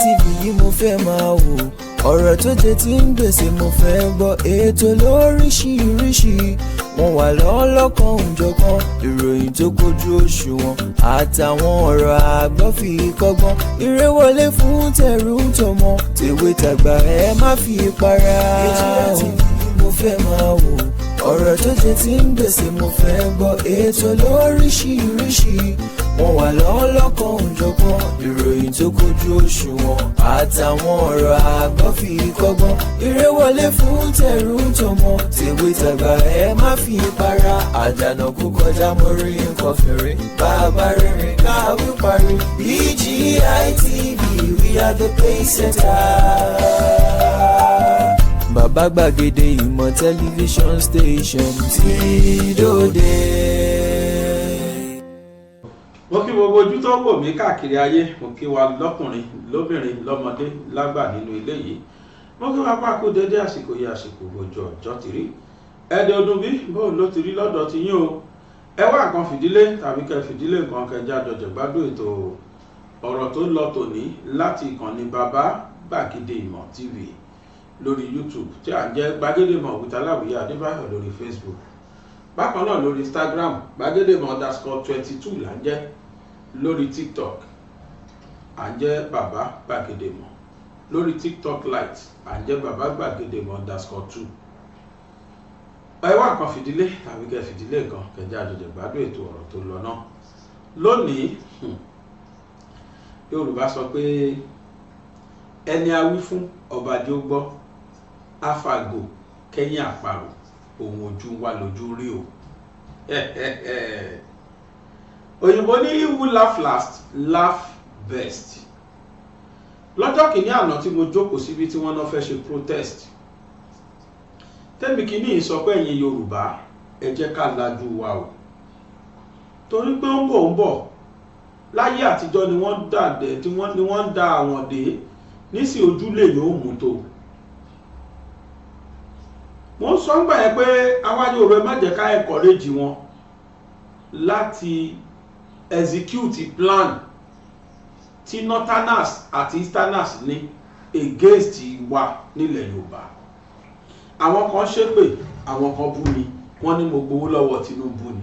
TV yìí mo fẹ́ máa wò, ọ̀rọ̀ tó jẹ tí ń gbèsè mo fẹ́ gbọ́, ètò lóríṣiríṣi wọ́n wà lọ́lọ́kan òjọ̀kan, ìròyìn tó kojú òṣùwọ̀n àtàwọn ọ̀rọ̀ àgbọ́ fi kọ́gbọ́n, eré wọlé fún tẹ̀rù tọmọ tèwe tàgbà ẹ má fi para. Ìjìyà TV mo fẹ́ máa wò, ọ̀rọ̀ tó jẹ tí ń gbèsè mo fẹ́ gbọ́, ètò lóríṣiríṣi wọ́n wà lọ́lọ́kan òjọ̀kan, ìròyìn tó kojú òṣùwọ̀n àtàwọn ọ̀rọ̀ àgbọ́ fi kọ́gbọ́n, eré wọlé fún tẹ̀rù tọmọ tèwe tàgbà ẹ má fi para. Àdànà kú kọjá mórí nǹkan fèrè, bàbá rere káwí parí. BGI TV, we are the pace setter. Bàbá gbàgede ìmọ̀ tẹlifíṣọ̀n station tí dòde. Mo kí gbogbo ojú tó wò mí káàkiri ayé, mo kí wa lọ́kùnrin lóbìnrin lọ́mọdé lágbà nínú ilé yìí, mo kí wa pákó dédé àsìkò yìí, àsìkò gbòjò ọjọ́ ti rí ẹ̀ẹ́dẹ̀ ọdún bí bóun ló ti rí lọ́dọ̀ ti yín o. Ẹ wá nǹkan fìdílé tàbí kẹ́ fìdílé nǹkan kẹjá jọjọ̀ gbádùn ètò ọ̀rọ̀ tó lọ tòní láti ìkànnì bàbá gbàgede ìmọ̀ TV lórí YouTube tí à ń jẹ́ gbàgede ìmọ̀ with Aláwìyé Adébáyọ̀ lórí Facebook, bákan náà lórí Instagram gbàgede ìmọ̀ _22 là ń jẹ́, lórí TikTok à ń jẹ́ bàbá gbàgede ìmọ̀, lórí TikTok Lite à ń jẹ́ bàbá gbàgede ìmọ̀ _2. Ẹ wá nǹkan fìdílé tàbí kẹ́ fìdílé nǹkan kẹjá àjọjẹ gbádùn ètò ọ̀rọ̀ tó lọ náà lónìí. Yorùbá sọ pé ẹni a wí fún ọba jẹ́ ó gbọ́, àfàgò kẹ́yìn àparò ohun ojú wa lójú rí o. Òyìnbó ní he who laugh last laugh best. Lọ́jọ́ kìíní àná tí mo jókòó síbi tí wọ́n náà fẹ́ ṣe protest, tẹ́mi kìíní sọ pé ẹ̀yin Yorùbá ẹ jẹ́ ká lajú wa o, torí pé ó ń bọ̀ láyé àtijọ́ ni wọ́n dàdẹ̀ tí wọ́n da àwọn dé, nísì ojúlé yóò mú tó. Wọ́n sọ ń gbà yẹn pé àwọn Yorùbá má jẹ́ ká encourage wọn láti execute plan tí northerners àti easterners ní against wa nílẹ̀ Yorùbá. Àwọn kan ṣépè, àwọn kan bú mi, wọ́n ní mo gbowó lọ́wọ́ Tinubu ni.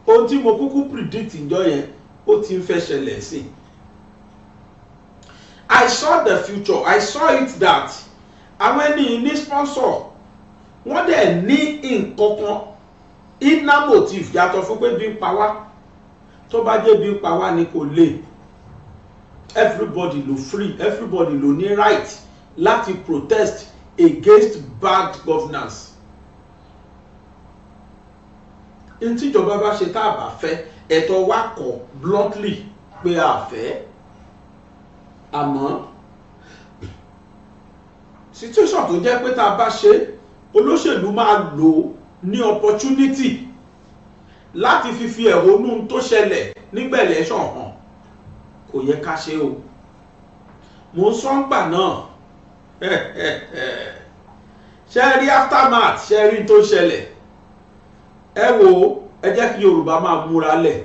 Ohun tí mo kúkú predict ìjọ yẹn ó ti ń fẹ́ ṣẹlẹ̀ sí. I saw the future. I saw it that àwọn ẹni ní sponsor wọ́n dẹ̀ ní nǹkankan inner motive yàtọ̀ fún pé bí ń pa wá. Tó bá jẹ́ bí ń pa wá ni kò lè. Everybody ló free, everybody ló ní right láti protest against bad governance. In tí ìjọba bá ṣe tá a bá fẹ́, ẹ̀tọ́ wa kọ̀ bluntly pé a fẹ́. Àmọ́ situation tó jẹ́ pé tá a bá ṣe, olóṣèlú máa lò ní opportunity láti fi ẹ̀hónú tó ṣẹlẹ̀ nígbà election hàn. Kò yẹ ká ṣe o. Mo ń sọ ń gbà náà ṣe rí aftermath, ṣe rí tó ṣẹlẹ̀. Ẹ wò, ẹ jẹ́ kí Yorùbá máa múra lẹ̀,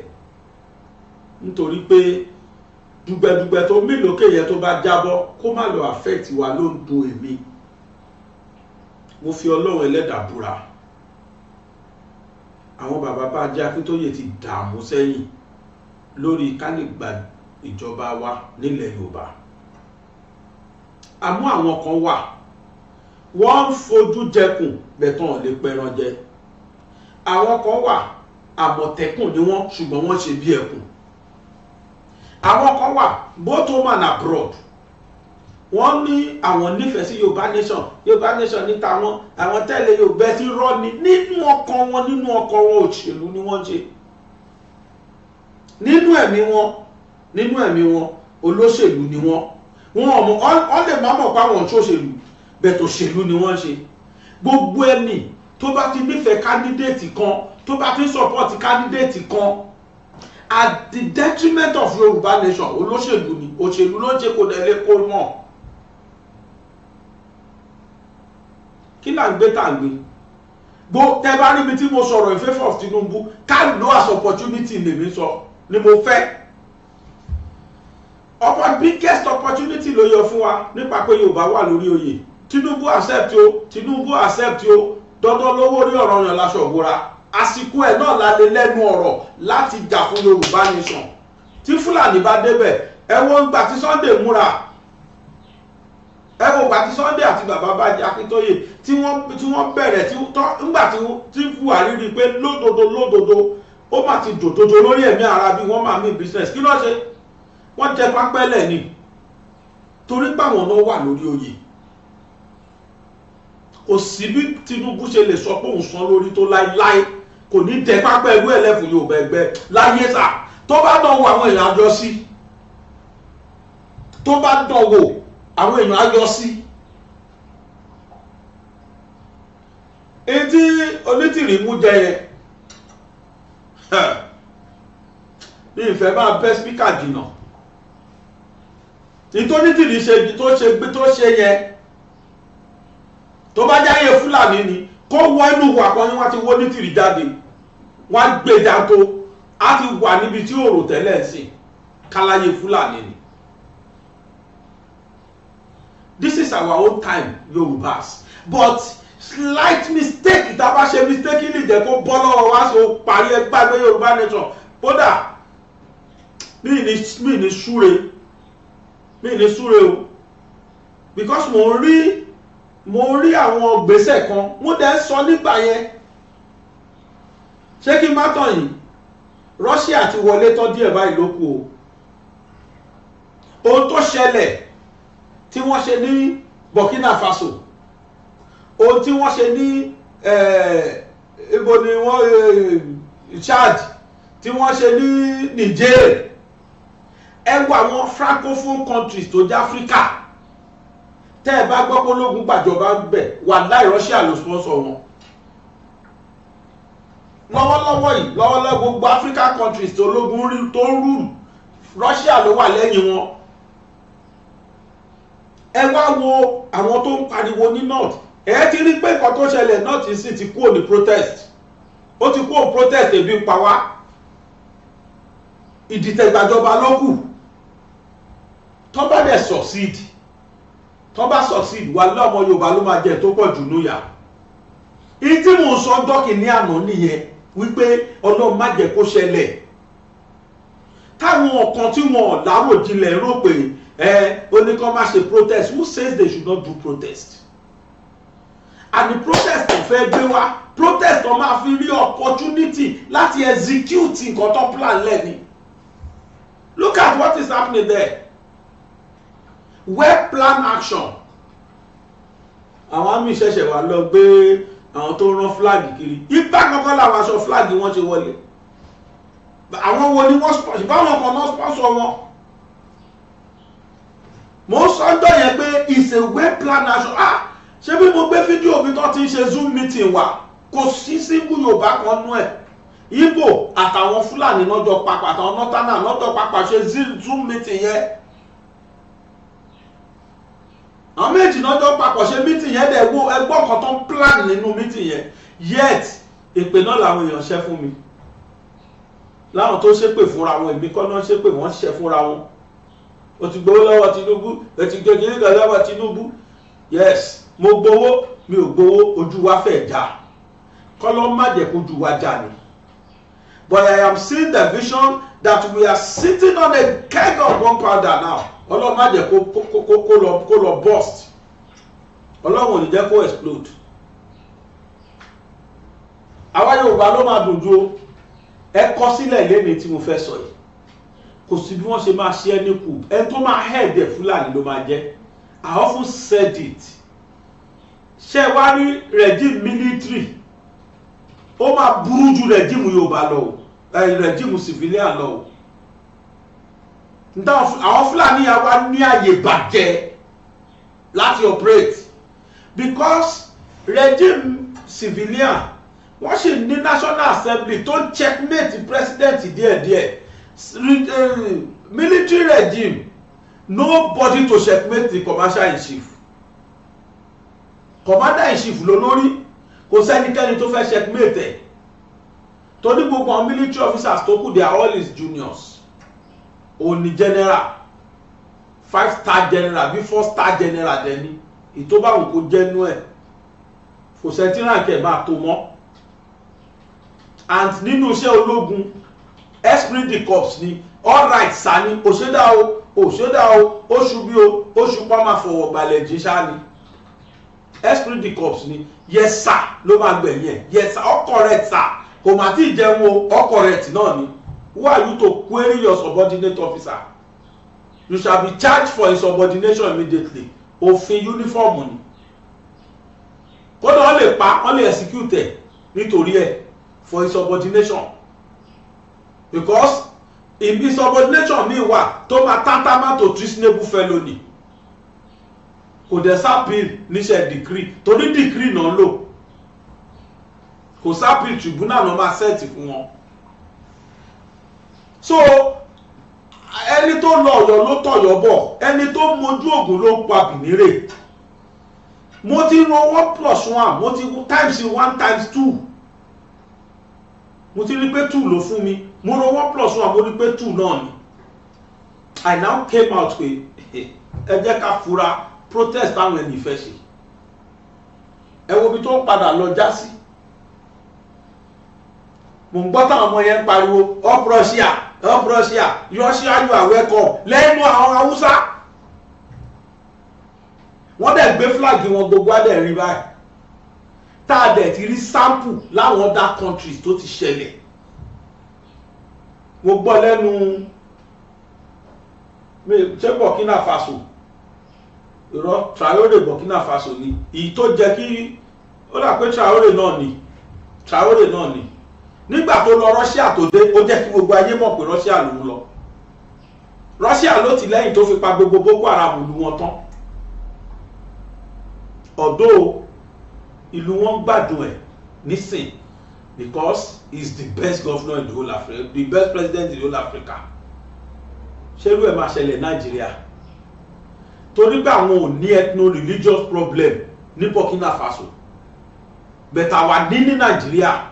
nítorí pé dùgbẹ̀dùgbẹ̀ tó mí lókè yẹn tó bá jábọ́ kó má lọ affect wa ló ń dùn èmi. Mo fi Ọlọ́run Ẹlẹ́dàá búra, àwọn bàbá bá jẹ́ Akíntóyè ti dààmú sẹ́yìn lórí ká lè gba ìjọba wa nílẹ̀ Yorùbá. Àmọ́ àwọn kan wà wọ́n ń fojú jẹkùn bẹ̀tàn lè pẹran jẹ. Àwọn kan wà àmọ̀tẹ́kùn ni wọ́n, ṣùgbọ́n wọ́n ṣe bí ẹkùn. Àwọn kan wà both home and abroad, wọ́n ní àwọn nífẹ̀ẹ́ sí Yorubanation ní tàwọn, àwọn tẹ́lẹ̀ Yorùbá ti rọ́ ni nínú ọkàn wọn òṣèlú ni wọ́n ṣe. Nínú ẹ̀mí wọn olóṣèlú ni wọ́n lè má mọ̀ pé àwọn ṣòṣèlú bẹ̀tò òṣèlú ni wọ́n ṣe. Gbogbo ẹni tó bá ti nífẹ̀ẹ́ candidate kan, tó bá ti support candidate kan at the detriment of Yorubanation, olóṣèlú ni, òṣèlú ló ń ṣe kò dẹ̀ kó mọ̀. Kí là ń gbé tà ń gbé? Tẹ́ bá rí mi tí mo sọ̀rọ̀ in favor of Tinubu, ká lò as opportunity lèmi sọ ni mo fẹ́. biggest opportunity ló yọ fún wa nípa pé Yorùbá wà lórí oyè. Tinubu accept o, Tinubu accept o, dandan lówó rí ọ̀rọ̀ yàn láṣọ ògbóra. Àsìkò ẹ̀ náà la lè lẹ́nu ọ̀rọ̀ láti jà fún Yorùbá nation. Tí Fúlàní bá débẹ̀, ẹ wo ìgbà tí Sunday múra, ẹ wo ìgbà tí Sunday àti bàbá Bájí Akíntóyè tí wọ́n bẹ̀rẹ̀ nígbà tí Buhari rí i pé lódodo ó mà ti dòdòdó lórí ẹ̀mí ara bí wọ́n máa mí business. Kí ló ṣe? Wọ́n jẹ pápẹ́lẹ̀ ni torí páwọn náà wà lórí oyè. Kò sí bí Tinubu ṣe lè sọ pé òun san lórí tó láíláí, kò ní tẹ pápẹ́ ẹgbẹ́ ẹlẹ́fù Yorùbá ẹgbẹ́ láyé sà. Tó bá dánwò àwọn èèyàn àjọ sí, tó bá dánwò àwọn èèyàn àjọ sí. Èyí tí Onítìrí mú jẹ yẹn ní ìfẹ́ máa bẹ́ spíkà jìnà. Nítorí Onítìrí tó ṣe yẹn, tó bá jáyé Fúlàní ni kó wọ inú wà kan ní wọ́n ti wó Onítìrí jáde, wọ́n gbé jàtó á ti wà níbi tí òrò tẹ́lẹ̀ sí káláyé Fúlàní ni. This is our own time, Yorùbás, but slight mistake tá bá ṣe mistake ní jẹ́ kó bọ́ lọ́wọ́ wá so parí ẹgbàgbé Yorubanation. Kódà mi ní súre o, because mo rí àwọn gbèsè kan mo dẹ̀ sọ nígbà yẹn. Ṣé kí n má tàn yín, Russia ti wọlé tán díẹ̀ báyìí ló kù o. Ohun tó ṣẹlẹ̀ tí wọ́n ṣe ní Burkina Faso, ohun tí wọ́n ṣe ní ibo ni wọ́n Chad, tí wọ́n ṣe ní Niger, ẹ wo àwọn francophone countries tó jẹ́ Africa. Tẹ́ ẹ bá gbọ́ pé ológun gbàjọba ń bẹ̀, wàláhì Russia ló sponsor wọn. Lọ́wọ́lọ́wọ́ gbogbo African countries tó ológun rí tó ń rúlù, Russia ló wà lẹ́yìn wọn. Ẹ wá wo àwọn tó ń pariwo ní north, ẹ ti rí pé nǹkan tó ṣẹlẹ̀ north sì ti kúrò ní protest. Ó ti kúrò protest ebi ń pa wá. Ìdìtẹ̀gbàjọba ló kù. Tó bá dẹ̀ succeed, wà lọ́mọ Yorùbá ló máa jẹ tó pọ̀ jù núyà. Ìtí mò ń sọ dọ́kì ní àná nìyẹn wípé Ọlọ́run má jẹ́ kó ṣẹlẹ̀. Táwọn kan tí wọn láròjinlẹ̀ rò pé oníkan má ṣe protest, who says they should not do protest? And the protest tó fẹ́ gbé wá, protest tó máa fi rí opportunity láti execute nǹkan tó plan lẹ́ni. Look at what is happening there. Well planned action. Àwọn àmì ìṣẹ̀ṣẹ̀ wà lọ gbé àwọn tó rán flag kiri. Ipa kankan làwọn aṣọ flag wọn ṣe wọlé. Àwọn wo ni wọ́n sponsor? Báwọn kan náà sponsor wọn. Mo sọ́jọ́ yẹn pé it's a well planned action. Ṣé bí mo gbé fídíò mi tó ti ń ṣe Zoom meeting wa, kò sí single Yorùbá kan nú ẹ̀. Igbo àtàwọn Fúlàní lọ́jọ́ papọ̀ àtàwọn Northern lọ́jọ́ papọ̀ ṣe Zoom meeting yẹn. Àwọn méjì lọ́jọ́ papọ̀ ṣe meeting yẹn dẹ̀ wo ẹgbọ́n kan tó ń plan nínú meeting yẹn. Yet èpè náà làwọn èèyàn ṣẹ́ fún mi. Láwọn tó ṣépè fúnra wọn, ìbí kọ́ náà ṣépè wọ́n ṣẹ́ fúnra wọn. O ti gbowó lọ́wọ́ Tinubu, o ti gbé kiri kan lọ́wọ́ Tinubu. Yes, mo gbowó, mi ò gbowó, ojú wa fẹ́ jà. Kọ́lọ́ má jẹ́ kó ojú wa jà ni. But I am seeing the vision that we are sitting on a keg of gunpowder now. Ọlọ́run má jẹ́ kó lọ burst. Ọlọ́run ò ní jẹ́ kó explode. Àwa Yorùbá ló máa dùn ju ẹ kọ sílẹ̀ lẹ́ni tí mo fẹ́ sọ yìí. Kò sí bí wọ́n ṣe máa ṣe ẹni kù. Ẹni tó máa head ẹ̀ Fúlàní ló máa jẹ́. I often said it. Ṣé wá rí regime military? Ó máa burú ju regime Yorùbá lọ o. Regime civilian lọ o. Àwọn Fúlàní yà wá ní àyè bàjẹ́ láti operate because regime civilian wọ́n sì ní National Assembly tó checkmate president díẹ̀díẹ̀. Military regime, nobody to checkmate the commander in chief. Commander in chief lólórí, kò sẹ́nikẹ́ni tó fẹ́ checkmate ẹ̀. Torí gbogbo àwọn military officers tó kù, they are all his juniors. Òní general. 5-star general bí 4-star general dẹni ìtó bá wù kó jẹ́nu ẹ̀ kò sẹ́tí ránkẹ́ máa tó mọ́. And nínú iṣẹ́ ológun esprit de corps ni all right sa ni òṣèdá o oṣù bí o oṣù pa máa fọwọ́ balẹ̀ jíṣà ni esprit de corps ni yes sir ló máa gbẹ̀yìn ẹ̀ yes sir all correct sir kò má tí ì jẹun o all correct náà ni. Who are you to query your subordinate officer? You shall be charged for insubordination immediately. Òfin uniform ni kódà wọ́n lè pa wọ́n lè execute ẹ̀ nítorí ẹ̀ for insubordination because insubordination mi wà tó máa tantamount to treasonable felony kò dẹ̀ sápìl níṣẹ́ decree torí decree náà lò kò sápìl tribunal náà máa sẹ́ẹ̀tì fún wọn. So ẹni tó lọ Ọ̀yọ́ ló tọ̀yọ́ bọ̀ ẹni tó mojú ògùn ló pa bìnírè. Mo ti ro 1+1 mo ti times 1 times 2 mo ti rí pé 2 ló fún mi mo ro 1+1 mo rí pé 2 náà ni. I now came out pé ẹ jẹ́ ká fura protest táwọn ẹni fẹ́ ṣe ẹ wo bí tó ń padà lọ já sí. Mo ń gbọ́ táwọn ọmọ yẹn ń pariwo up Russia Russia you are welcome lẹ́nu àwọn Haúsá wọ́n dẹ̀ gbé flag wọn gbogbo adẹ̀ rí báyìí tá a dẹ̀ ti rí sample láwọn other countries tó ti ṣẹlẹ̀. Mo gbọ́ lẹ́nu ṣé Burkina Faso irọ́ Traoré Burkina Faso ni èyí tó jẹ́ kí ó dà pé Traoré náà ni nígbà tó lọ Russia tó dé ó jẹ́ kí gbogbo ayé mọ̀ pé Russia ló ń lọ. Russia ló ti lẹ́yìn tó fi pa gbogbo Boko Haram lu wọn tán. Although ìlú wọn gbádùn ẹ̀ nísìn because he is the best governor in the whole Africa, the best president in the whole Africa. Ṣé irú ẹ̀ máa ṣẹlẹ̀ Nàìjíríà? Torí pé àwọn ò ní ethno-religious problem ní Burkina Faso but àwa ní Nàìjíríà.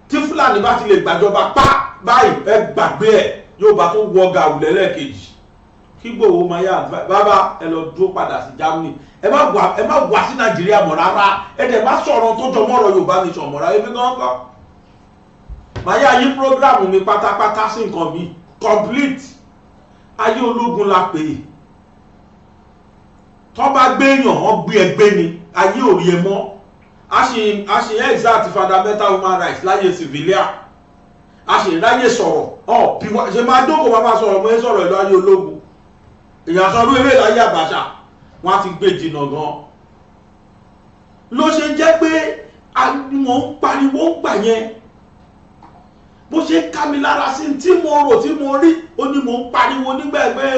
Tí Fúlàní bá ti lè gbàjọba pa báyìí ẹ gbàgbé ẹ̀ yóò bá tó wọ gàù lẹ́lẹ́kejì kí Ìgbòho máa yá bàbá ẹ lọ dúró padà sí Germany ẹ má wá sí Nàìjíríà mọ́ rárá ẹ dẹ̀ má sọ̀rọ̀ tó jọ mọ́rọ̀ Yorubanation mọ́ rárá ebi gan kan máa yá yí programu mi pátápátá sí nǹkan mi complete ayé ológun la pè é tó bá gbé èèyàn wọ́n gbé ẹgbẹ́ ni ayé ò rí ẹ mọ́ a ṣe exact fundamental human rights láyé civilian a ṣe ráyè sọ̀rọ̀ bí wọ́n ṣe máa dókòó máa sọ̀rọ̀ mọ́ ẹ sọ̀rọ̀ ìlú ayé ológun èèyàn sọ lórí eré láyé Àbàṣà wọ́n ti gbé jìnnà gan ló ṣe jẹ́ pé wọ́n ń pariwo ń gbà yẹn bó ṣe ká mi lára sí tí mo rò tí mo rí ó ní mo ń pariwo nígbẹ̀gbẹ́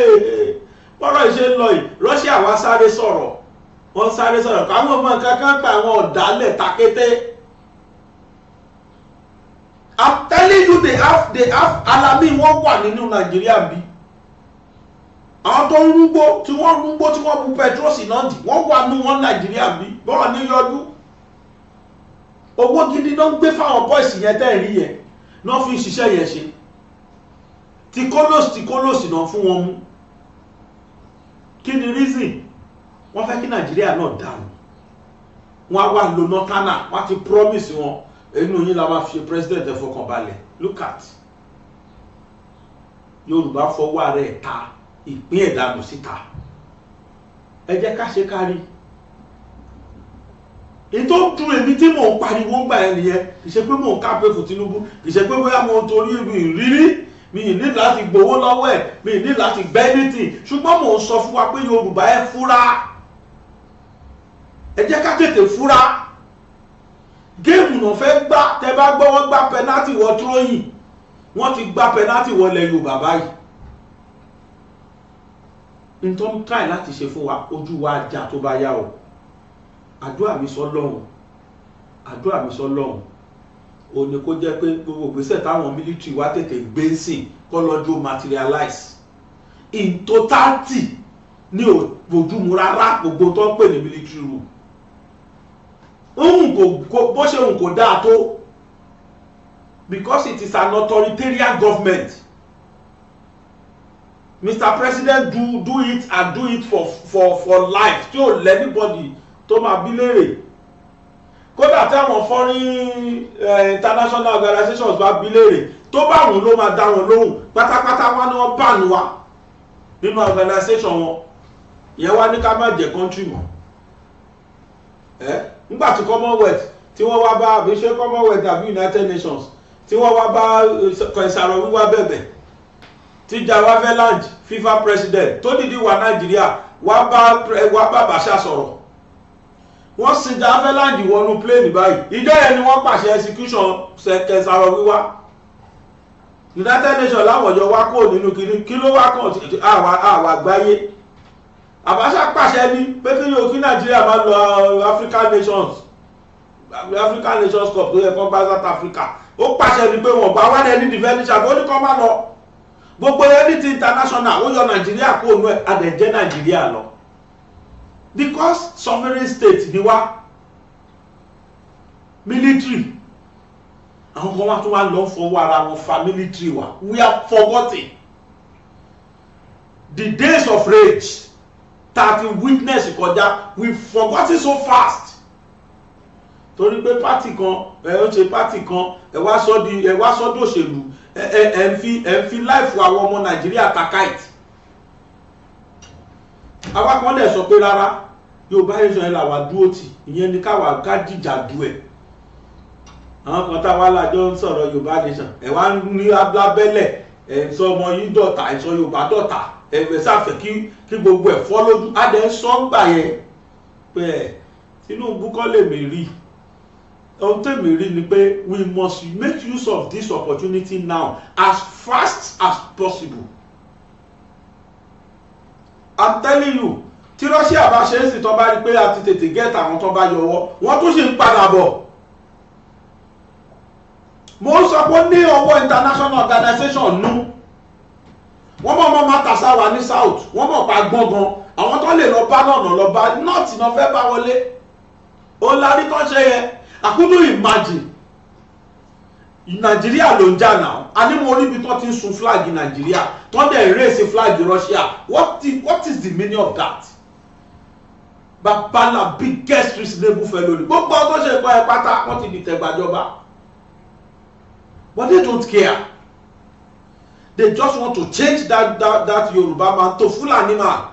bọ́rọ̀ ìṣe ń lọ yìí Russia wá sáré sọ̀rọ̀ wọ́n sáré sọ̀rọ̀ káwọn ọmọ kankan pa àwọn ọ̀dàlẹ̀ takété. I'm telling you they have alami wọ́n wà nínú Nàìjíríà bí àwọn tó ń rúgbó tí wọ́n bu petrosi náà dì wọ́n wà nínú wọn Nàìjíríà bí bọ́ọ̀ ní yọdún owó gidi náà ń gbé fáwọn bọ́ìsì yẹn tẹ́ rí yẹn náà fi ń ṣiṣẹ́ yẹn ṣe tí kólòsì náà fún wọn mú kí ni reason wọ́n fẹ́ kí Nàìjíríà náà dànù wọ́n á wà lónà tánà wọ́n ti promise wọn inú yín la máa fi ṣe president ẹ fọkàn balẹ̀ look at Yorùbá fọwọ́ rẹ̀ ta ìpín ẹ̀dánù síta ẹ jẹ́ ká ṣe kárí ètò dùn èmi tí mò ń pariwo gbà ẹ nìyẹn kì í ṣe pé mò ń kápẹ́ fún Tinubu kì í ṣe pé bóyá mo ń torí ìrírí mi ní láti gbowó lọ́wọ́ ẹ̀ mi ní láti gbẹ́ anything ṣùgbọ́n mò ń sọ fún wa pé Yorùbá ẹ fúra ẹ jẹ́ ká tètè fúra géèmù náà fẹ́ gbá tẹ́ bá gbọ́ wọ́n gbá penalty wọ tróyìn wọ́n ti gbá penalty wọlé Yorùbá báyìí nítorí try láti ṣe fún wa ojú wa ajá tó bá yá o àdúrà mi sọ lọ́hùn ó ní kó jẹ́ pé gbogbo ìgbésẹ̀ táwọn military wa tètè gbé sìn kọ́ lọ́jọ́ materialize in totality ní òbójúmu rárá gbogbo tó ń pè ní military rule bó ṣe òun kò dáa tó because it is an authoritarian government Mr. President do it and do it for life tí ò lẹ́nibọ́dì tó máa bí léèrè kódà tí àwọn foreign international organizations bá bí léèrè tó bá wùn ló máa dá wọn lóhùn pátápátá wá ní wọ́n bá ní wa nínú organization wọn ìyẹn wá ní ká má jẹ́ country mọ́ nígbà tí Commonwealth tí wọ́n wá bá àbí ṣe Commonwealth àbí United Nations tí wọ́n wá bá ìsàrọ̀ wíwá bẹ̀bẹ̀ tí Javaveland FIFA president tó dìdí wà Nàìjíríà wá bá Bàṣà sọ̀rọ̀ wọ́n sin Javaveland wọnú plane báyìí ìjọ yẹn ni wọ́n pàṣẹ execution ìsàrọ̀ wíwá United Nations láwọ̀jọ wá kó nínú kí ló wá kàn àwa àgbáyé Abacha pàṣẹ ní pé kí Nàìjíríà máa lọ African Nations Cup tó yẹ kó bá South Africa ó pàṣẹ ní pé wọ́n bá wá lẹ́ni defending champion ó ní kó má lọ gbogbo unity international ó yọ Nàìjíríà kó nú ẹ̀ adẹ̀jẹ́ Nàìjíríà lọ because sovereign state ni wá military àwọn kan wá tó wá lọ fọwọ́ ara wọn fa military wa we have forgotten the days of rage that we witness kọjá we forgotten so fast torí pé party kan ó ṣe party kan ẹ wá sọ́dọ̀ òṣèlú ẹ ń fi life àwọn ọmọ Nàìjíríà takait àwa kan lè sọ pé rárá Yorubanation ẹ làwà dúró tì ìyẹn ni káwà gádìjà du ẹ àwọn kan táwa lájọ ń sọ̀rọ̀ Yorubanation ẹ wá ní abẹ́lẹ̀ ẹ ń sọ ọmọ yín dọ̀tà ẹ sọ Yorùbá dọ̀tà ẹgbẹ́ sáfẹ́ kí gbogbo ẹ̀ fọ́ lójú adẹ́ sọ́ngbà yẹn pé Tinubu kọ́ lè mí rí ohun tèmi rí ni pé we must make use of this opportunity now as fast as possible. I'm telling you tí Russia bá ṣe é sì tó bá rí pé a ti tètè get àwọn tó bá yọwọ́ wọ́n tún ṣì ń padà bọ̀. Mo sọ pé ní ọwọ́ international organization nú wọ́n mọ̀ máa tàṣà wà ní south wọ́n mọ̀ pa gbọ́ngàn àwọn tó lè lọ bá náà lọ bá north náà fẹ́ bá wọlé ó lárí tó ṣe yẹ I couldn't imagine Nàìjíríà ló ń jà náà a ní mo rí ibi tó ti ń sun flag Nàìjíríà tó dẹ̀ raise flag Russia what is the meaning of that? Babala biggest reasonable fellow gbogbo ọdún ṣe kọ́ ẹ pátá wọ́n ti dìtẹ̀ gbàjọba but they don't care. They just want to change that Yoruba man to Fulani man.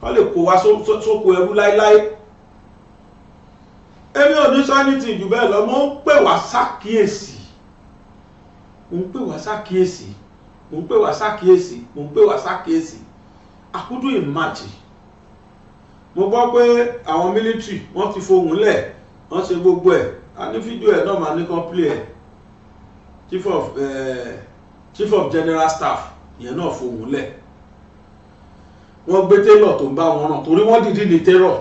Wọ́n lè kó wa sóko ẹrú láíláí. Èmi ò ní sọ anything jù bẹ́ẹ̀ lọ, mo ń pè wá ṣàkíyèsí. I couldn't imagine. Mo gbọ́ pé àwọn military wọ́n ti fohùn lẹ̀, wọ́n ṣe gbogbo ẹ̀. A ní fídíò ẹ̀ náà máa ní kan play ẹ̀. Chief of General Staff yẹn náà fohùn lẹ̀ wọ́n gbé tailor tó ń bá wọn rán torí wọ́n dìdí ní tailor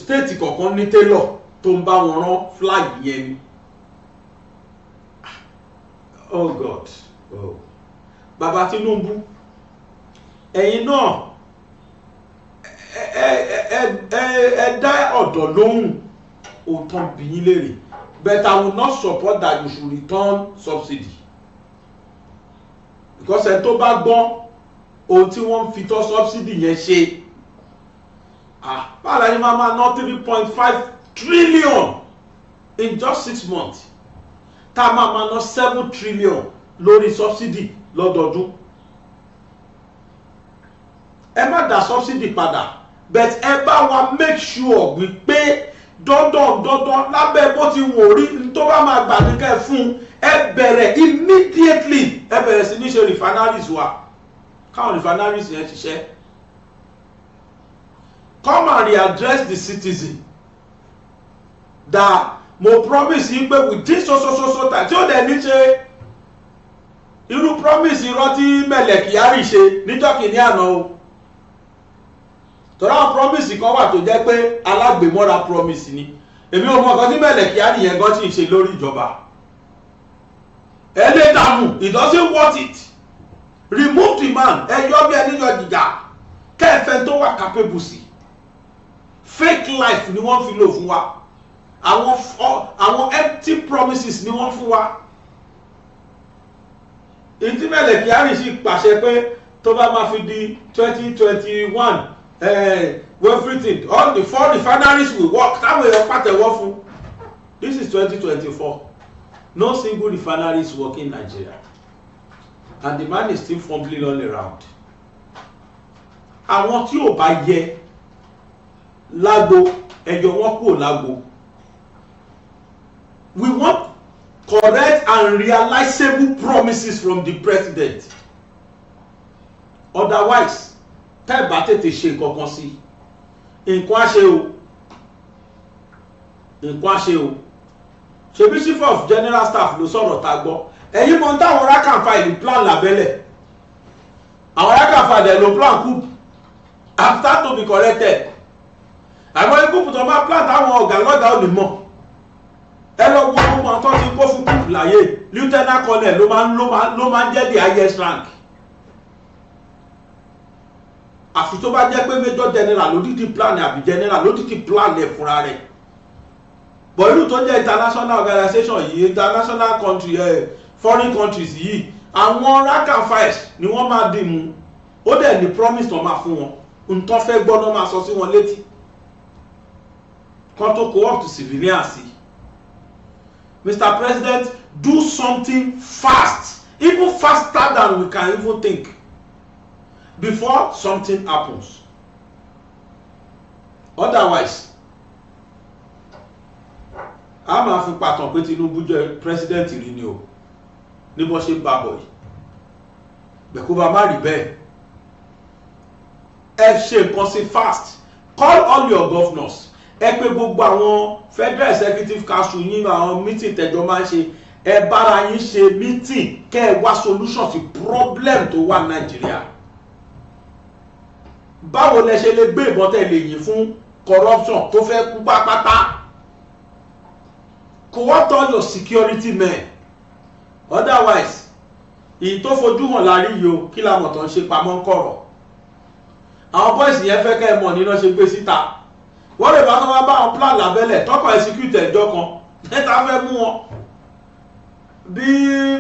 state kọ̀ọ̀kan ní tailor tó ń bá wọn rán flag yẹn ni oh God oh bàbá Tinubu ẹ̀yin náà ẹ dá ọ̀dọ̀ lóhùn òótọ́ bí yín léèrè but I will not support that you should return subsidy. Because ẹ tó bá gbọ́ ohun tí wọ́n fi tọ́ subsidy yẹn ṣe báwo ni máa ná 3.5 trillion in just 6 months tá a máa ná 7 trillion lórí subsidy lọ́dọọdún ẹ má dá subsidy padà but ẹ bá wa make sure wípé dandan lábẹ́ bó ti wò rí tó bá máa gbà ní kẹ́ fún ẹ bẹ̀rẹ̀ immediately ẹ bẹ̀rẹ̀ sí ní ṣe refineries wa káwọn refineries yẹn ṣiṣẹ́ come and readdress the citizen that mo promise yín pé with this so time tí ó dẹ̀ ní ṣe irú promise irọ́ tí Mẹ̀lẹ̀ Kyari ṣe níjọ́ kìíní àná o tọ́lá àwọn promise kan wà tó jẹ́ pé alágbèmọ́ra promise ni èmi ò mọ̀ nǹkan tí Mẹ̀lẹ̀ Kyari yẹn gan ti ń ṣe lórí ìjọba ẹ lè dànù it doesn't want it remove the man ẹ yọ bí ẹni yọ jìjà kẹfẹ tó wà capable sí fake life ni wọ́n fi lò fún wa àwọn empty promises ni wọ́n fún wa èyí tí Mẹ̀lẹ̀ Kyari sì pàṣẹ pé tó bá máa fi di 2021 everything all the 4 refineries will work táwọn èèyàn pàtẹ́wọ́ fún. This is 2024. No single refinery is working in Nigeria, and the man is still fumbling all around. Àwọn tí ò bá yẹ lágbo ẹjọ́ wọn kúrò lágbo. We want correct and realizable promises from the president. Otherwise, tẹ́ bá tètè ṣe nǹkan kan sí, nǹkan á ṣe o. Nǹkan á ṣe o. Ṣebí chief of general staff ló sọ̀rọ̀ tá gbọ́. Ẹ̀yin mọ̀ táwọn rákànfà ìlú plan lábẹ́lẹ̀. Àwọn rákànfà dẹ̀ ló plan coup after to be corrected. Àwọn ikú tó máa plan táwọn ọ̀gá lọ́gàá ò ní mọ̀. Ẹ lọ wo ọmọ tó ti kó fún coup láyé. Lieutenant colonel ló máa ń jẹ́ the highest rank. Àfi tó bá jẹ́ pé major general ló dídí plan àbí general ló dídí plan ẹ̀ fúnra rẹ̀. But irú tó jẹ́ international organization yìí, international country, foreign countries yìí, àwọn rank and files ni wọ́n máa dì mú. Ó dẹ̀ ní promise tó máa fún wọn. Nǹkan fẹ́ gbọ́dọ̀ máa sọ sí wọn létí. Kan tó co-op to civilians. Mr. President, do something fast, even faster than we can even think, before something happens. Otherwise, a máa fi pàtàn pé Tinubu jẹ́ president rí ni o ní bó ṣe bá bọ̀ yìí bẹ̀kú bá má rí bẹ́ẹ̀. Ẹ ṣe nǹkan sí fast, call all your governors, ẹ pé gbogbo àwọn federal executive council yín àwọn meeting tẹjọ máa ń ṣe, ẹ bára yín ṣe meeting kẹ́ ẹ wá solution sí problem tó wà Nàìjíríà. Báwo lẹ ṣe lè gbé ìbọn tẹ̀lé yìí fún corruption tó fẹ́ kú pátápátá? Co-opt all your security men. Otherwise, èyí tó fojú hàn lárí yìí o kí làwọn tó ń ṣe pamọ́ ń kọ̀rọ̀. Àwọn boys yẹn fẹ́ kẹ́ ẹ mọ̀ nínú ṣe gbé síta. Wọ́n lè bá tó wá bá wọn plan lábẹ́lẹ̀ tọkọ̀ execute ẹjọ́ kan mẹ́ta fẹ́ mú wọn. Bí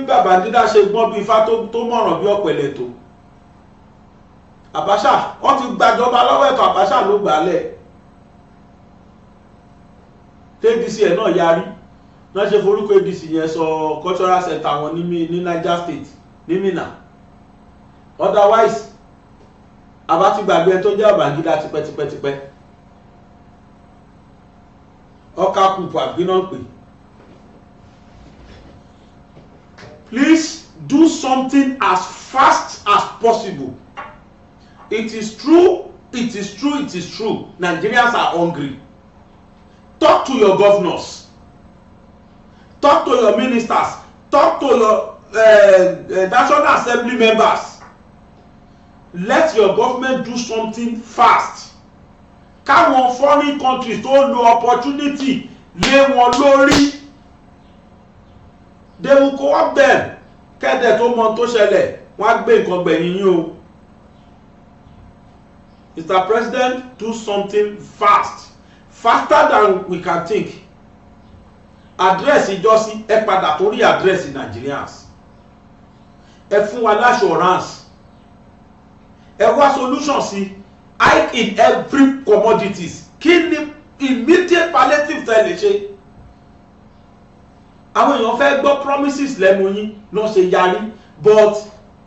Babangida ṣe gbọ́n bí ifá tó mọ̀ràn bí ọ̀pẹ̀lẹ̀ tó. Abacha wọ́n ti gbàjọba lọ́wọ́ ẹ̀tọ́ Abacha ló gbàálẹ̀. TDC ẹ̀ náà yarí. Wọ́n ṣe forúkọ ADC yẹn sọ cultural center wọn ní Niger State ní Minna. Otherwise, àbá ti gbàgbé tó jẹ́ Babangida tipẹ́tipẹ́tipẹ́. Ọkà kùpù àgbínà pè. Please do something as fast as possible. It is true, it is true, it is true. Nigerians are hungry. Talk to your governors. Talk to your ministers. Talk to your National Assembly members. Let your government do something fast. Káwọn foreign countries tó lo opportunity lé wọn lórí. They will co-opt them. Kẹ́dẹ̀ tó mọ tó ṣẹlẹ̀, wọ́n á gbé nǹkan gbẹ̀yìn yín o. Mr. President, do something fast. Faster than we can think. Address ìjọsí ẹ padà torí address Nigerians. Ẹ fún wa l'assurance. Ẹ wá solution sí hike in every commodities. Kí ni immediate palliative tẹ́ lè ṣe? Àwọn èèyàn fẹ́ gbọ́ promises lẹ́nu yín náà ṣe yarí, but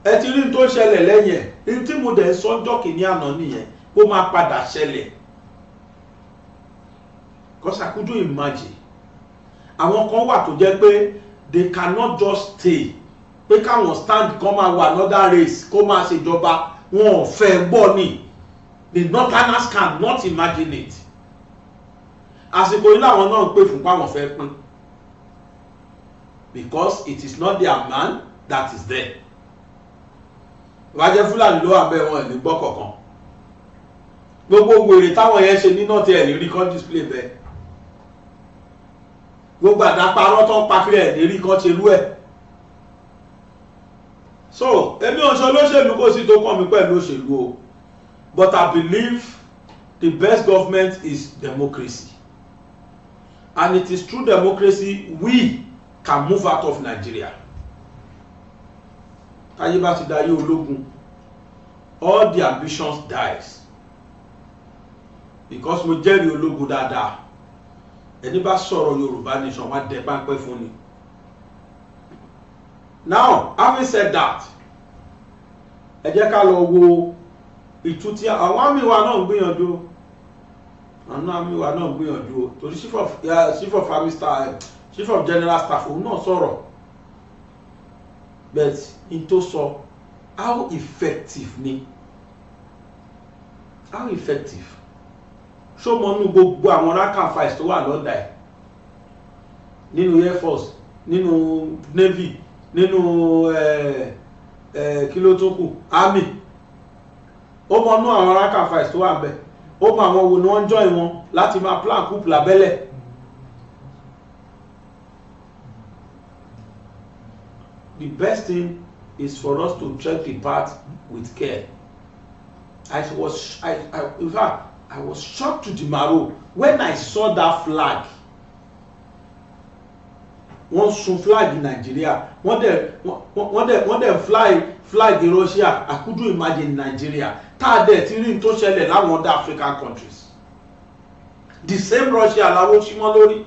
ẹ ti rí tó ṣẹlẹ̀ lẹ́yìn ẹ̀. Ní tí mo dẹ̀ sọ́jọ́ kìíní àná nìyẹn, ó máa padà ṣẹlẹ̀. Because I couldn't imagine. Àwọn kan wà tó jẹ́ pé they cannot just stay. Pé káwọn stand kan máa wà another race kó máa ṣèjọba, wọn ò fẹ́ gbọ́ ni. The northerners cannot imagine it. Àsìkò yìí làwọn náà ń pè fún páwọn fẹ́ pín. Because it is not their man that is there. Ìwájẹ́ Fúlàní ló wà bẹ́ẹ̀ wọn ní gbọ́ kọ̀ọ̀kan. Gbogbo wèrè táwọn yẹn ṣe nínú tí ẹ̀ ní rí kan display bẹ́ẹ̀. Gbogbo àdáparọ́ tó ń pakiri ẹ̀ ní rí kan ṣe lú ẹ̀. So èmi ò ṣe olóṣèlú kò sí tó kàn mí pẹ̀lú òṣèlú o. But I believe the best government is democracy. And it is through democracy we can move out of Nigeria. Táyé bá ti dayé ológun, all the ambitions dies. Because mo jẹ́rìí ológun dáadáa, ẹni bá sọ̀rọ̀ Yorubanation wá dẹ pápẹ́ fún ni. Now, having said that, ẹ jẹ́ ká lọ wo ìtú tí àwọn àmì wa náà ń gbìyànjú, àwọn àmì wa náà ń gbìyànjú torí chief of general staff òun náà sọ̀rọ̀, but in tó sọ how effective ni, how effective ṣó mọ nínú gbogbo àwọn rank and files tó wà lọ́dà ẹ̀ nínú air force, nínú navy, nínú kí ló tó kù army, ó mọ nínú àwọn rank and files tó wà bẹ́ẹ̀, ó mọ àwọn wo ni wọ́n join wọn láti máa plan coup lábẹ́lẹ̀. The best thing is for us to tread the path with care. In fact, I was shocked to the marrow when I saw that flag. Wọ́n sun flag in Nigeria, wọ́n dẹ̀ flag in Russia. I couldn't imagine Nigeria. Tá a dẹ̀ ti rí tó ṣẹlẹ̀ láwọn other African countries. The same Russia làwọn ṣí mọ́ lórí.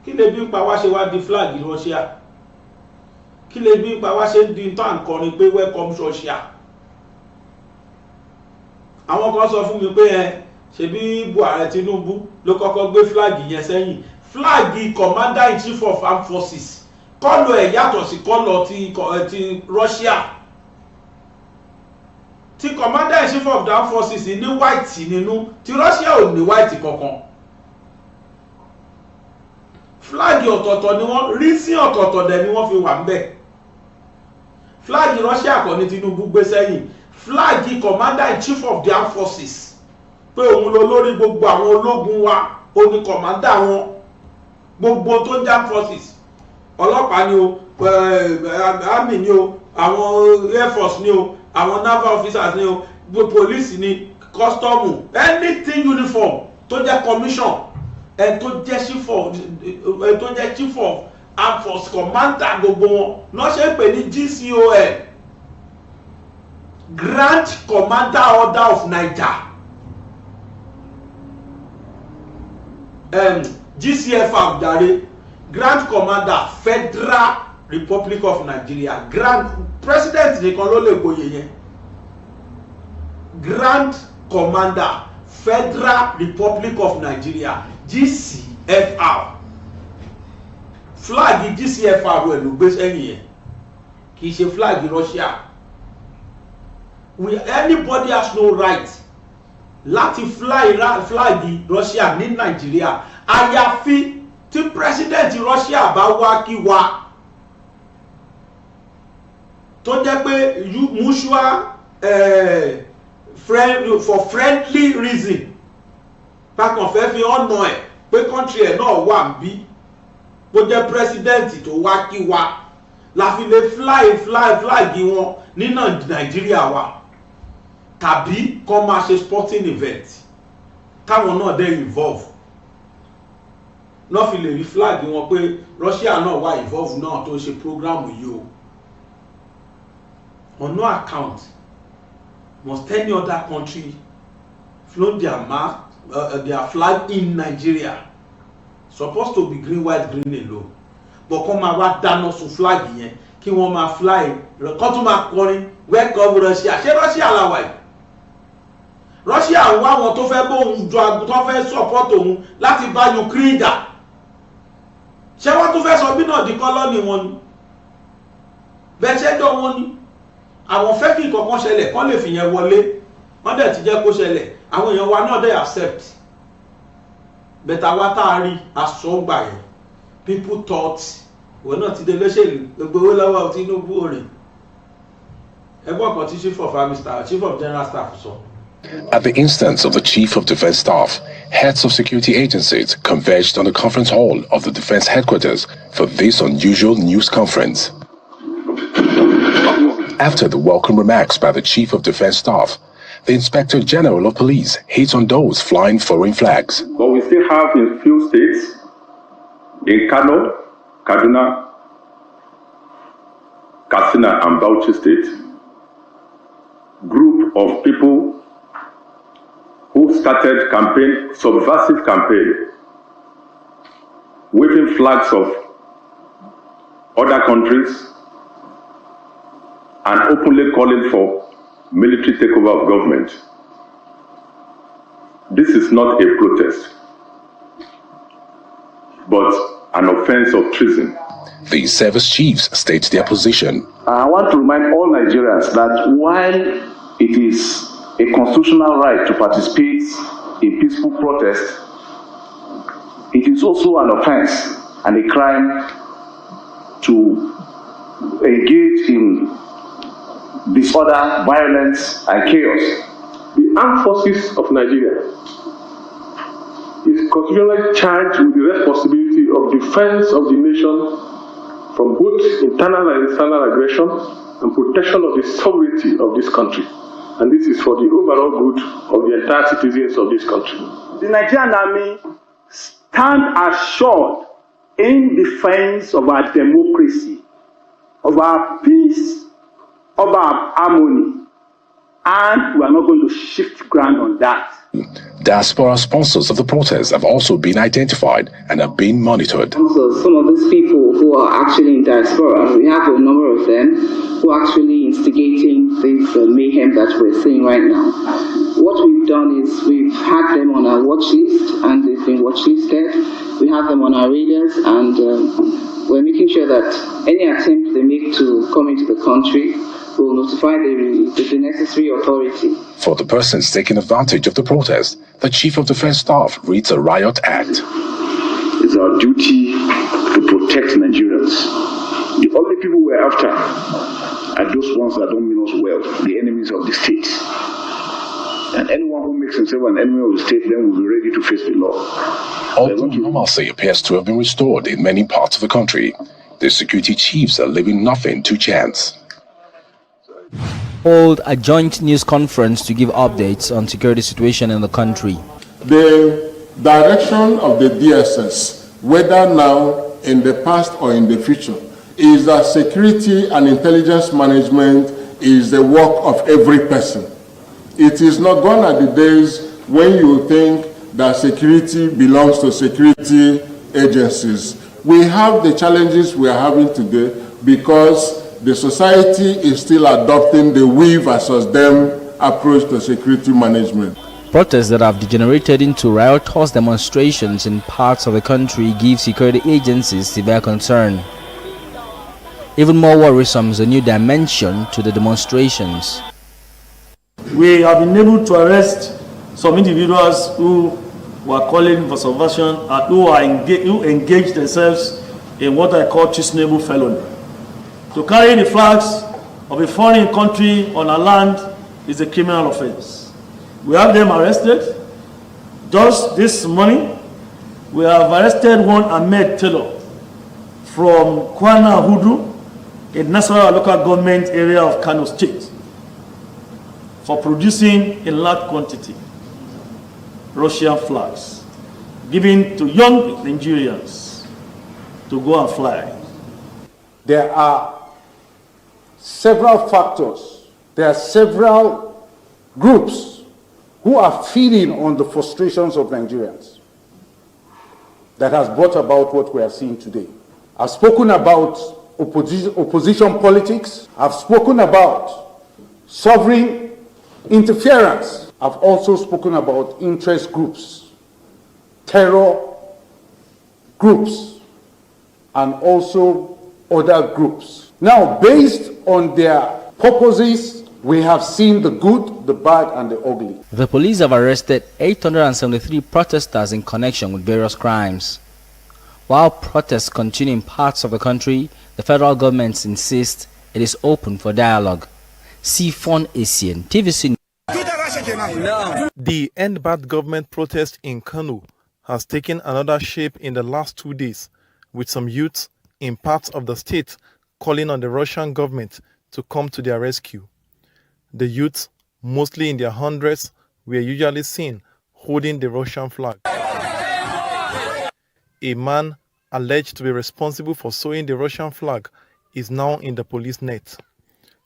Kí lè bí pa wá ṣe wá di flag in Russia? Kí lè bí pa wá ṣe di tó à ń kọrin pé welcome Russia? Àwọn kan sọ fún mi pé ṣebí Buhari Tinubu ló kọ́kọ́ gbé flag yẹn sẹ́yìn. Flag commander in chief of armed forces kọ́lọ̀ ẹ̀ yàtọ̀ sí kọ́lọ̀ ti Russia. Ti commander in chief of the armed forces ní white nínú, ti Russia ò ní white kankan. Flag ọ̀tọ̀ọ̀tọ̀ ni wọ́n rí sí ọ̀tọ̀ọ̀tọ̀ dẹ̀ ni wọ́n fi wà ń bẹ̀. Flag Russia kọ́ ni Tinubu gbé sẹ́yìn. Flag commander in chief of the armed forces pé òun ló lórí gbogbo àwọn ológun wa, ó ní commander wọn gbogbo tó ń jẹ́ forces, ọlọ́pàá ni o, army ni o, àwọn air force ni o, àwọn naval officers ni o, police ni, custom, anything uniform tó jẹ́ commission, tó jẹ́ chief of armed force commander gbogbo wọn náà ṣe ń pè ní GCON, Grand Commander Order of Niger, GCFR jàre, Grand Commander Federal Republic of Nigeria. Grand President nìkan ló lè gboyè yẹn. Grand Commander Federal Republic of Nigeria, GCFR. Flag GCFR rẹ̀ ló gbé sẹ́yìn yẹn, kì í ṣe flag Russia. Anybody has no right láti flag Russia ní Nigeria àyàfi tí president Russia bá wá kí wa tó jẹ́ pé mutual for friendly reason bákan fẹ́ fi ọ̀nà ẹ̀ pé country ẹ̀ náà wà ń bí, bó jẹ́ president tó wá kí wa la fi lè flag wọn ní Nigeria wa, tàbí kó máa ṣe sporting event káwọn náà dẹ̀ involve náà fi lè rí flag wọn pé Russia náà wà involve náà tó ṣe program yìí o. On no account must any other country float their flag in Nigeria. Supposed to be green, white, green alone, but kó máa wá dáná sun flag yẹn kí wọ́n máa fly kó tún máa kọrin welcome Russia. Ṣé Russia làwà yìí? Russia ń wá wọn tó fẹ́ bóun jọ àgùn tó fẹ́ support òun láti bá Ukraine jà. Ṣé wọ́n tún fẹ́ sọ bí náà di kọ́lọ́nì wọn ni? Bẹ́ẹ̀ ṣe dán wọn ni. Àwọn fẹ́ kí nǹkan ṣẹlẹ̀ kán lè fìyẹn wọlé, wọ́n dẹ̀ ti jẹ́ kó ṣẹlẹ̀, àwọn èèyàn wa náà dẹ̀ accept. Bẹ̀tà wá tá a rí asọ́gbà yẹn, people thought wọ́n náà ti dé lóṣèlú gbogbo owó lọ́wọ́ Tinubu òrìn. Ẹgbọ́n kan tí Chief of General Staff sọ. At the instance of the Chief of Defense Staff, heads of security agencies converged on the conference hall of the Defense Headquarters for this unusual news conference. After the welcome remarks by the Chief of Defense Staff, the Inspector General of Police hit on those flying foreign flags. But we still have in few states, in Kano, Kaduna, Katsina, and Bauchi State, group of people who started subversive campaign, waving flags of other countries and openly calling for military takeover of government. This is not a protest, but an offense of treason. The service chiefs state their position. I want to remind all Nigerians that while it is a constitutional right to participate in peaceful protest, it is also an offense and a crime to engage in disorder, violence, and chaos. The armed forces of Nigeria is constitutionally charged with the responsibility of defense of the nation from both internal and external aggression and protection of the sovereignty of this country. And this is for the overall good of the entire citizens of this country. The Nigerian Army stand assured in defense of our democracy, of our peace, of our harmony, and we are not going to shift ground on that. Diaspora sponsors of the protests have also been identified and are being monitored. So some of these people who are actually in diaspora, we have a number of them who are actually instigating this mayhem that we're seeing right now. What we've done is we've had them on our watch list and they've been watch listed. We have them on our radars and we're making sure that any attempt they make to come into the country will notify the necessary authority. For the persons taking advantage of the protest, the Chief of Defense Staff reads a riot act. It's our duty to protect Nigerians. The only people we're after are those ones that don't mean us well, the enemies of the state. And anyone who makes himself an enemy of the state then will be ready to face the law. Although normalcy appears to have been restored in many parts of the country, the security chiefs are leaving nothing to chance. Hold a joint news conference to give updates on security situation in the country. The direction of the DSS, whether now, in the past or in the future, is that security and intelligence management is the work of every person. It is not gone are the days when you think that security belongs to security agencies. We have the challenges we are having today because the society is still adopting the we versus them approach to security management. Protests that have degenerated into riotous demonstrations in parts of the country give security agencies severe concern. Even more worrisome is a new dimension to the demonstrations. We have been able to arrest some individuals who were calling for subversion and who engaged themselves in what I call treasonable felony. To carry the flags of a foreign country on our land is a criminal offense. We have them arrested. Just this morning, we have arrested one Ahmed Taylor from Kwana Hudu, a national local government area of Kano State, for producing in large quantity Russian flags given to young Nigerians to go and fly. There are several factors, there are several groups who are feeding on the frustrations of Nigerians that has brought about what we are seeing today. I've spoken about opposition politics, I've spoken about sovereign interference, I've also spoken about interest groups, terror groups, and also other groups. Now, based on their purposes, we have seen the good, the bad, and the ugly. The police have arrested 873 protesters in connection with various crimes. While protests continue in parts of the country, the federal government insists it is open for dialogue. Sifon Asian, TVC. The End Bad Government protest in Kano has taken another shape in the last 2 days, with some youths in parts of the state calling on the Russian government to come to their rescue. The youths, mostly in their hundreds, were usually seen holding the Russian flag. A man alleged to be responsible for sewing the Russian flag is now in the police net.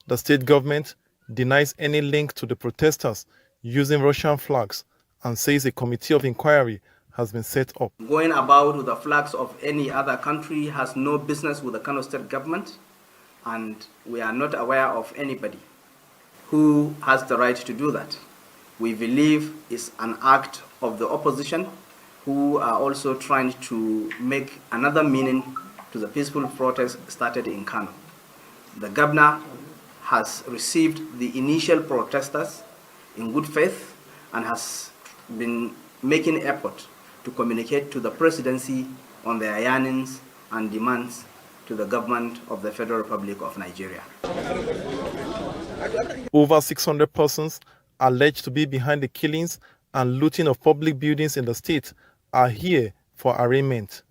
The state government denies any link to the protesters using Russian flags and says a committee of inquiry has been set up. Going about with the flags of any other country has no business with the Kano state government, and we are not aware of anybody who has the right to do that. We believe it's an act of the opposition who are also trying to make another meaning to the peaceful protest started in Kano. The governor has received the initial protesters in good faith and has been making effort to communicate to the presidency on their yearnings and demands to the government of the Federal Republic of Nigeria. Over 600 persons alleged to be behind the killings and looting of public buildings in the state are here for arraignment.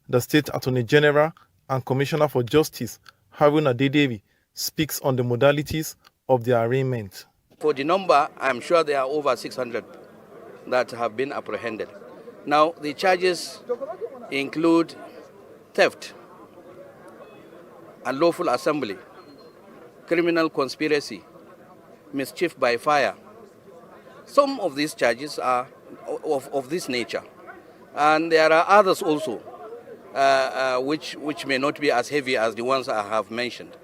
The State Attorney General and Commissioner for Justice, Harun Adedewi, speaks on the modalities of the arraignment. For the number, I'm sure there are over 600 that have been apprehended. Now, the charges include theft, unlawful assembly, criminal conspiracy, mischief by fire. Some of these charges are of this nature. And there are others also, which may not be as heavy as the ones I have mentioned.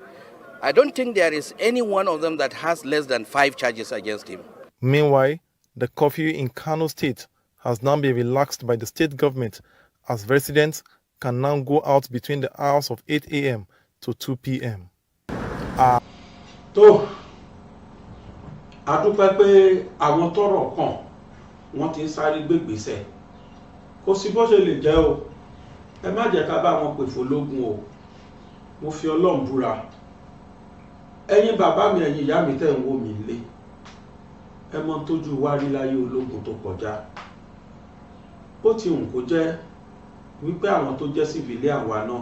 I don't think there is any one of them that has less than 5 charges against him. Meanwhile, the curfew in Kano State has now been relaxed by the state government as residents can now go out between the hours of 8 a.m. to 2 p.m. tó a dúpẹ́ pé àwọn tọ́rọ̀ kàn wọ́n ti ń sáré gbégbèsè kò sí bó ṣe lè jẹ́ o ẹ má jẹ́ ká bá wọn pè fólógún o mo fi Ọlọ́run búra ẹ̀yin bàbá mi ẹ̀yin ìyá mi tẹ́ ń wò mí lé ẹ mọ̀ tójú wá rí láyé ológun tó kọjá bó ti hùn kó jẹ́ wípé àwọn tó jẹ́ sífìlì àwa náà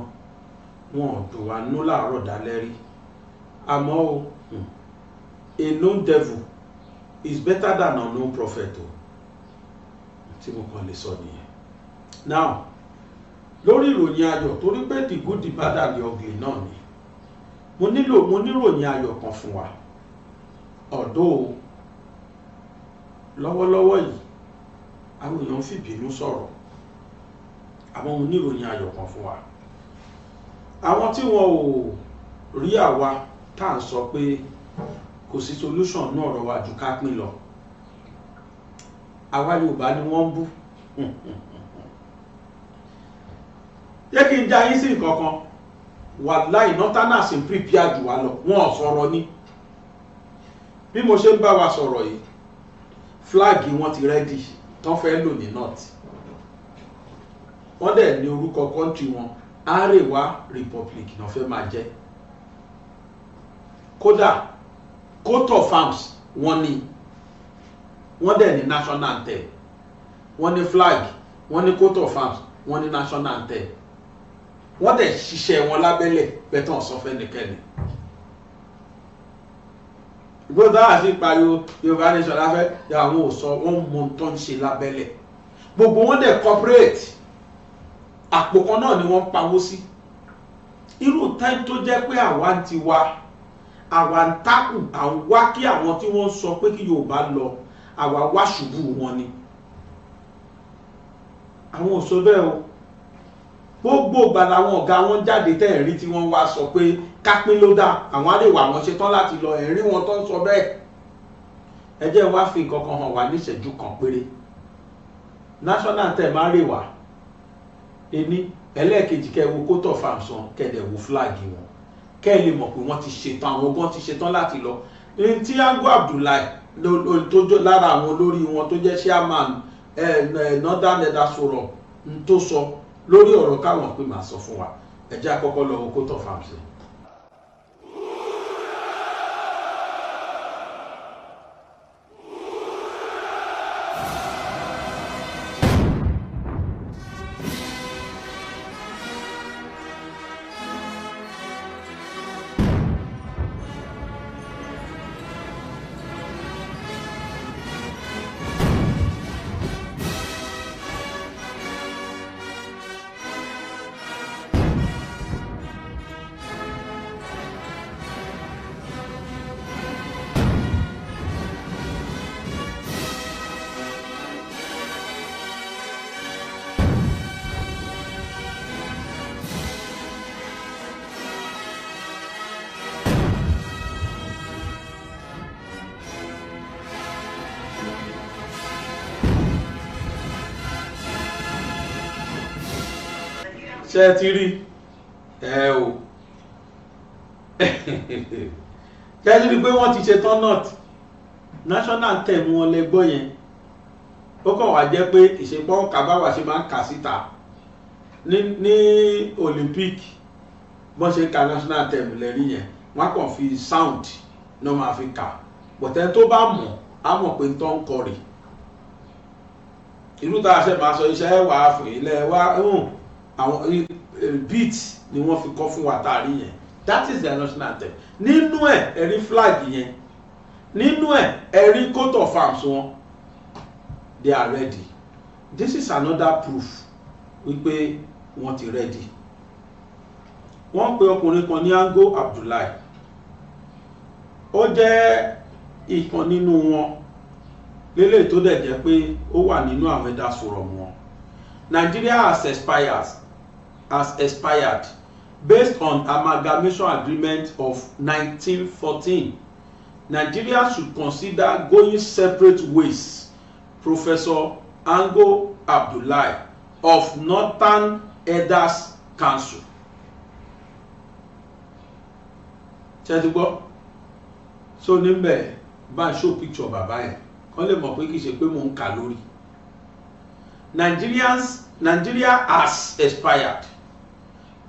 wọn ò dùn wá nú láàárọ̀ dálẹ́ rí àmọ́ o a known devil is better than an unknown prophet o tí mo kàn lè sọ nìyẹn. Now lórí ìròyìn ayọ̀ torí pé the good the bad and the ugly náà ni mo níròyìn ayọ̀ kan fún wa ọ̀dọ́ lọ́wọ́lọ́wọ́ yìí àwọn èèyàn fìbínú sọ̀rọ̀ àmọ́ mo níròyìn ayọ̀ kan fún wa àwọn tí wọn ò rí àwa tá à ń sọ pé kò sí solution ní ọ̀rọ̀ wa jù ká pín lọ àwa Yorùbá ni wọ́n ń bú jẹ́ kí n já yín sí nǹkan kan wàláì northerners ń prepare jù wá lọ wọn ò sọ̀rọ̀ ní bí mo ṣe ń bá wa sọ̀rọ̀ yìí flag wọn ti ready tán fẹ́ lò ní north wọ́n dẹ̀ ní orúkọ country wọn Arewa Republic náà fẹ́ máa jẹ́ kódà coat of arms wọ́n ní wọ́n dẹ̀ ní national anthem wọ́n ní flag wọ́n ní coat of arms wọ́n ní national anthem wọ́n dẹ̀ ṣiṣẹ́ wọn lábẹ́lẹ̀ bẹ́tàn sọfẹ́ nìkẹ́ni gbọ́dọ̀ àti ìpariwo Yorubanation láfẹ́ àwọn ò sọ wọ́n mọ tó ń ṣe lábẹ́lẹ̀ gbogbo wọn dẹ̀ corporate àpò kan náà ni wọ́n pawó sí irú time tó jẹ́ pé àwa ń ti wá àwa ń takù à ń wá kí àwọn tí wọ́n sọ pé kí Yorùbá lọ àwa wá ṣubú wọn ni àwọn ò sọ bẹ́ẹ̀ o gbogbo ìgbà làwọn ọ̀gá wọn jáde tẹ́ẹ̀rí tí wọ́n wá sọ pé kápín ló dá àwọn àríwá wọn ṣe tán láti lọ ẹ̀rí wọn tó ń sọ bẹ́ẹ̀ ẹ jẹ́ wá fi nǹkan kan hàn wá níṣẹ́jú kan péré national anthem Arewa ení ẹlẹ́ẹ̀kejì kẹ́ wo coat of arms wọn kẹ́ẹ̀dẹ̀ wo flag wọn kẹ́ ẹ lè mọ̀ pé wọ́n ti ṣetán àwọn gan ti ṣetán láti lọ ní tí Ango Abdullahi tó jọ lára àwọn olórí wọn tó jẹ́ chairman northern elders forum tó sọ lórí ọ̀rọ̀ káwọn pé máa sọ fún wa ẹ jẹ́ àkọ́kọ́ lọ wo coat of arms. ṣe ti rí o ṣe ti rí pé wọ́n ti ṣe tán not national anthem wọn lẹ gbọ́ yẹn ó kàn wá jẹ́ pé ìṣepọ̀ kábàwà ṣe máa ń kà síta ní Olympic bọ́n ṣe ka national anthem lẹ́rí yẹn wọ́n kàn fi sound ní wọ́n máa fi kà bọ̀tẹ́ tó bá mọ̀ á mọ̀ pé tó ń kọrì ìlú tá a ṣe máa sọ iṣẹ́ wà fún ilẹ̀ wa àwọn beat ni wọ́n fi kọ́ fún wa tààrí yẹn that is their national anthem nínú ẹ̀ ẹ̀rí flag yẹn nínú ẹ̀ ẹ̀rí coat of arms wọn they are ready this is another proof wípé wọ́n ti ready wọ́n pe ọkùnrin kan ní Ango Abdullahi ó jẹ́ ìkan nínú wọn lélẹ̀ tó dẹ̀ jẹ́ pé ó wà nínú àwọn ẹ̀dá sọ̀rọ̀ wọn Nigeria has expired based on amalgamation agreement of 1914. Nigeria should consider going separate ways. Professor Ango Abdullahi of Northern Elders Council. Ṣé ti gbọ́? So níbẹ̀ bá ń show picture bàbá yẹn kán lè mọ̀ pé kì í ṣe pé mò ń kà lórí. Nigeria has expired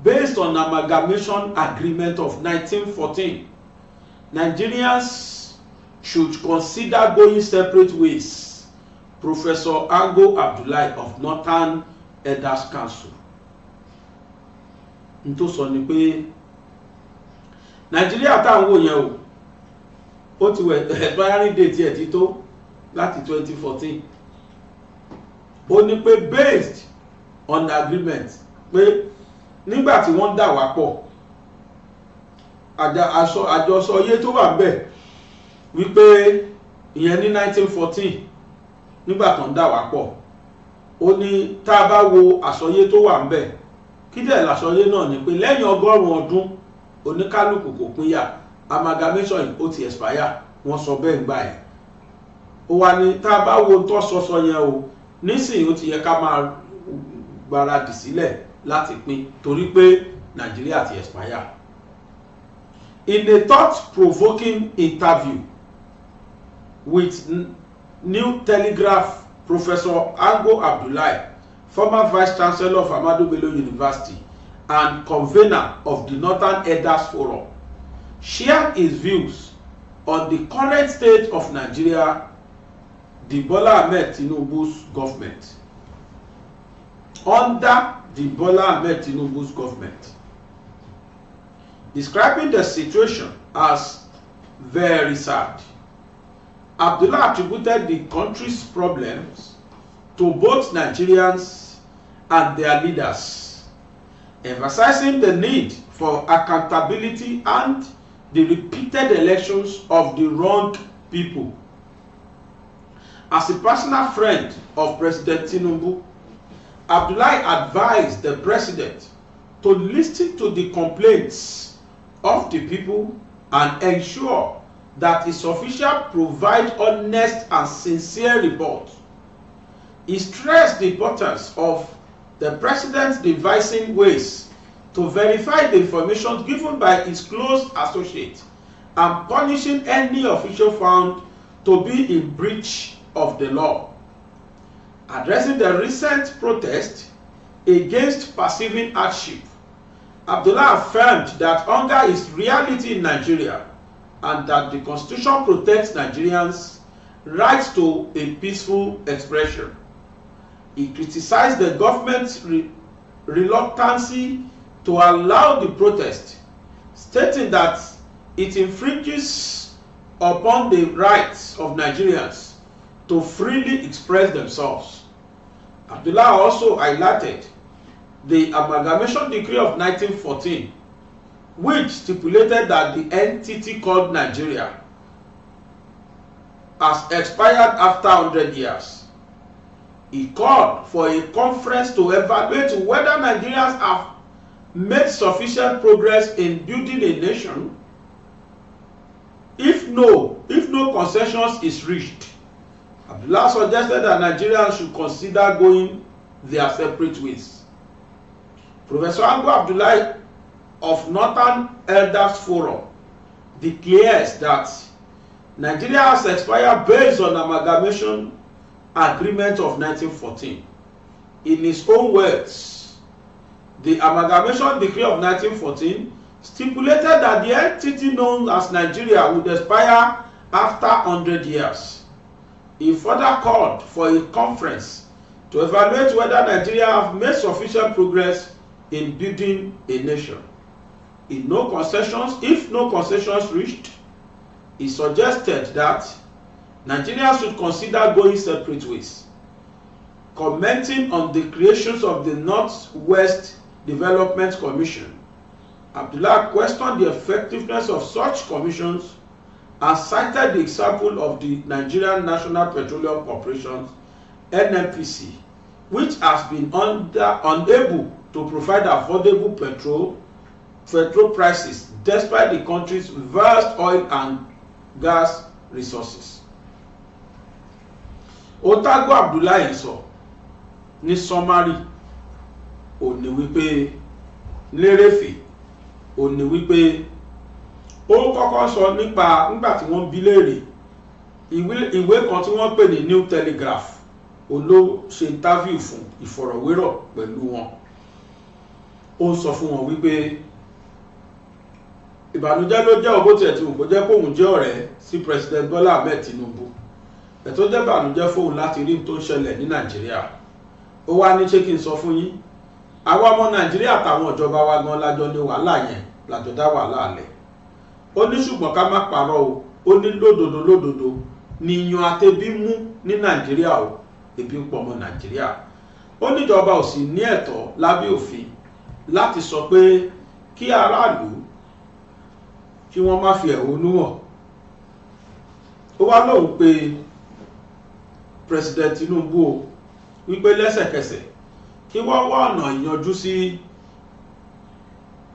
based on amalgamation agreement of 1914. Nigerians should consider going separate ways. Professor Ango Abdullahi of Northern Elders Council. N tó sọ ni pé Nigeria táwọn wò yẹn ó ti wẹ̀ expiring date ẹ̀ ti tó láti 2014. Ó ní pé based on the agreement pé nígbà tí wọ́n dà wá pọ̀ àjọsọ iye tó wà bẹ́ẹ̀ wípé ìyẹn ní 1914 nígbà tó ń dà wá pọ̀ ó ní tá a bá wo àsọyé tó wà ńbẹ̀ kí dẹ̀ làsọyé náà ni pé lẹ́yìn 100 ọdún oníkálùkù kò pínyà amalgamation ó ti expire wọ́n sọ bẹ́ẹ̀ gbà ẹ̀ ó wá ní tá a bá wo tó sọsọ yẹn o nísìnyí ó ti yẹ ká máa gbáradì sílẹ̀ láti pín torí pé Nàìjíríà ti expire. In a thought-provoking interview with New Telegraph, Professor Ango Abdullahi, former Vice Chancellor of Ahmadu Bello University and convener of the Northern Elders Forum, shared his views on the current state of Nigeria, the Bola Ahmed Tinubu's government. Under the Bola Ahmed Tinubu's government, describing the situation as very sad. Abdullah attributed the country's problems to both Nigerians and their leaders, emphasizing the need for accountability and the repeated elections of the wrong people. As a personal friend of President Tinubu, Abdullah advised the president to listen to the complaints of the people and ensure that his officials provide honest and sincere reports. He stressed the importance of the president devising ways to verify the information given by his close associates and punishing any official found to be in breach of the law. Addressing the recent protest against perceiving hardship, Abdullah affirmed that hunger is reality in Nigeria and that the Constitution protects Nigerians' right to a peaceful expression. He criticized the government's reluctance to allow the protest, stating that it infringes upon the rights of Nigerians to freely express themselves. Abdullah also highlighted the amalgamation decree of 1914, which stipulated that the entity called Nigeria has expired after 100 years. He called for a conference to evaluate whether Nigerians have made sufficient progress in building a nation. If no consensus is reached, Abdullah suggested that Nigerians should consider going their separate ways. Professor Ango Abdullahi of Northern Elders Forum declares that Nigeria has expired based on amalgamation agreement of 1914. In his own words, the amalgamation decree of 1914 stipulated that the entity known as Nigeria would expire after 100 years. He further called for a conference to evaluate whether Nigeria have made sufficient progress in building a nation. If no concessions reached, he suggested that Nigeria should consider going separate ways. Commenting on the creations of the Northwest Development Commission, Abdullah questioned the effectiveness of such commissions and cited the example of the Nigerian National Petroleum Corporation (NNPC), which has been unable to provide affordable petrol prices despite the country's vast oil and gas resources. Otago Abdullahi sọ ní summary ó ní wípé lérèfé ó ní wípé ó kọ́kọ́ sọ nígbà tí wọ́n bi léèrè ìwé kan tí wọ́n pè ní New Telegraph ó ló ṣe interview fún ìfọ̀rọ̀wérọ̀ pẹ̀lú wọn. Ó sọ fún wọn wípé ìbànújẹ́ ló jẹ́ òbó tiẹ̀ tí òun kò jẹ́ kóun jẹ́ ọ̀rẹ́ sí President Bola Ahmed Tinubu. Ẹ̀tọ́ jẹ́ ìbànújẹ́ fóun láti rí tó ń ṣẹlẹ̀ ní Nàìjíríà. Ó wá ní ṣé kí n sọ fún yín, àwa ọmọ Nàìjíríà àtàwọn ìjọba wa gan lájọ ní wàhálà yẹn lájọ dá wàhálà lẹ̀. Ó ní ṣùgbọ́n ká má parọ́ o, ó ní lódodo ni yan àtẹ̀bí mú ní Nàìjíríà o, ebi ń pọ̀ ọmọ Nàìjíríà. Ó níjọba ò sì ní ẹ̀tọ́ lábẹ́ òfin láti sọ pé kí aráàlú kí wọ́n má fi ẹ̀hónú hàn. Ó wá lóhùn pé President Tinubu o wípé lẹ́sẹ̀kẹsẹ̀ kí wọ́n wá ọ̀nà ìyanjú sí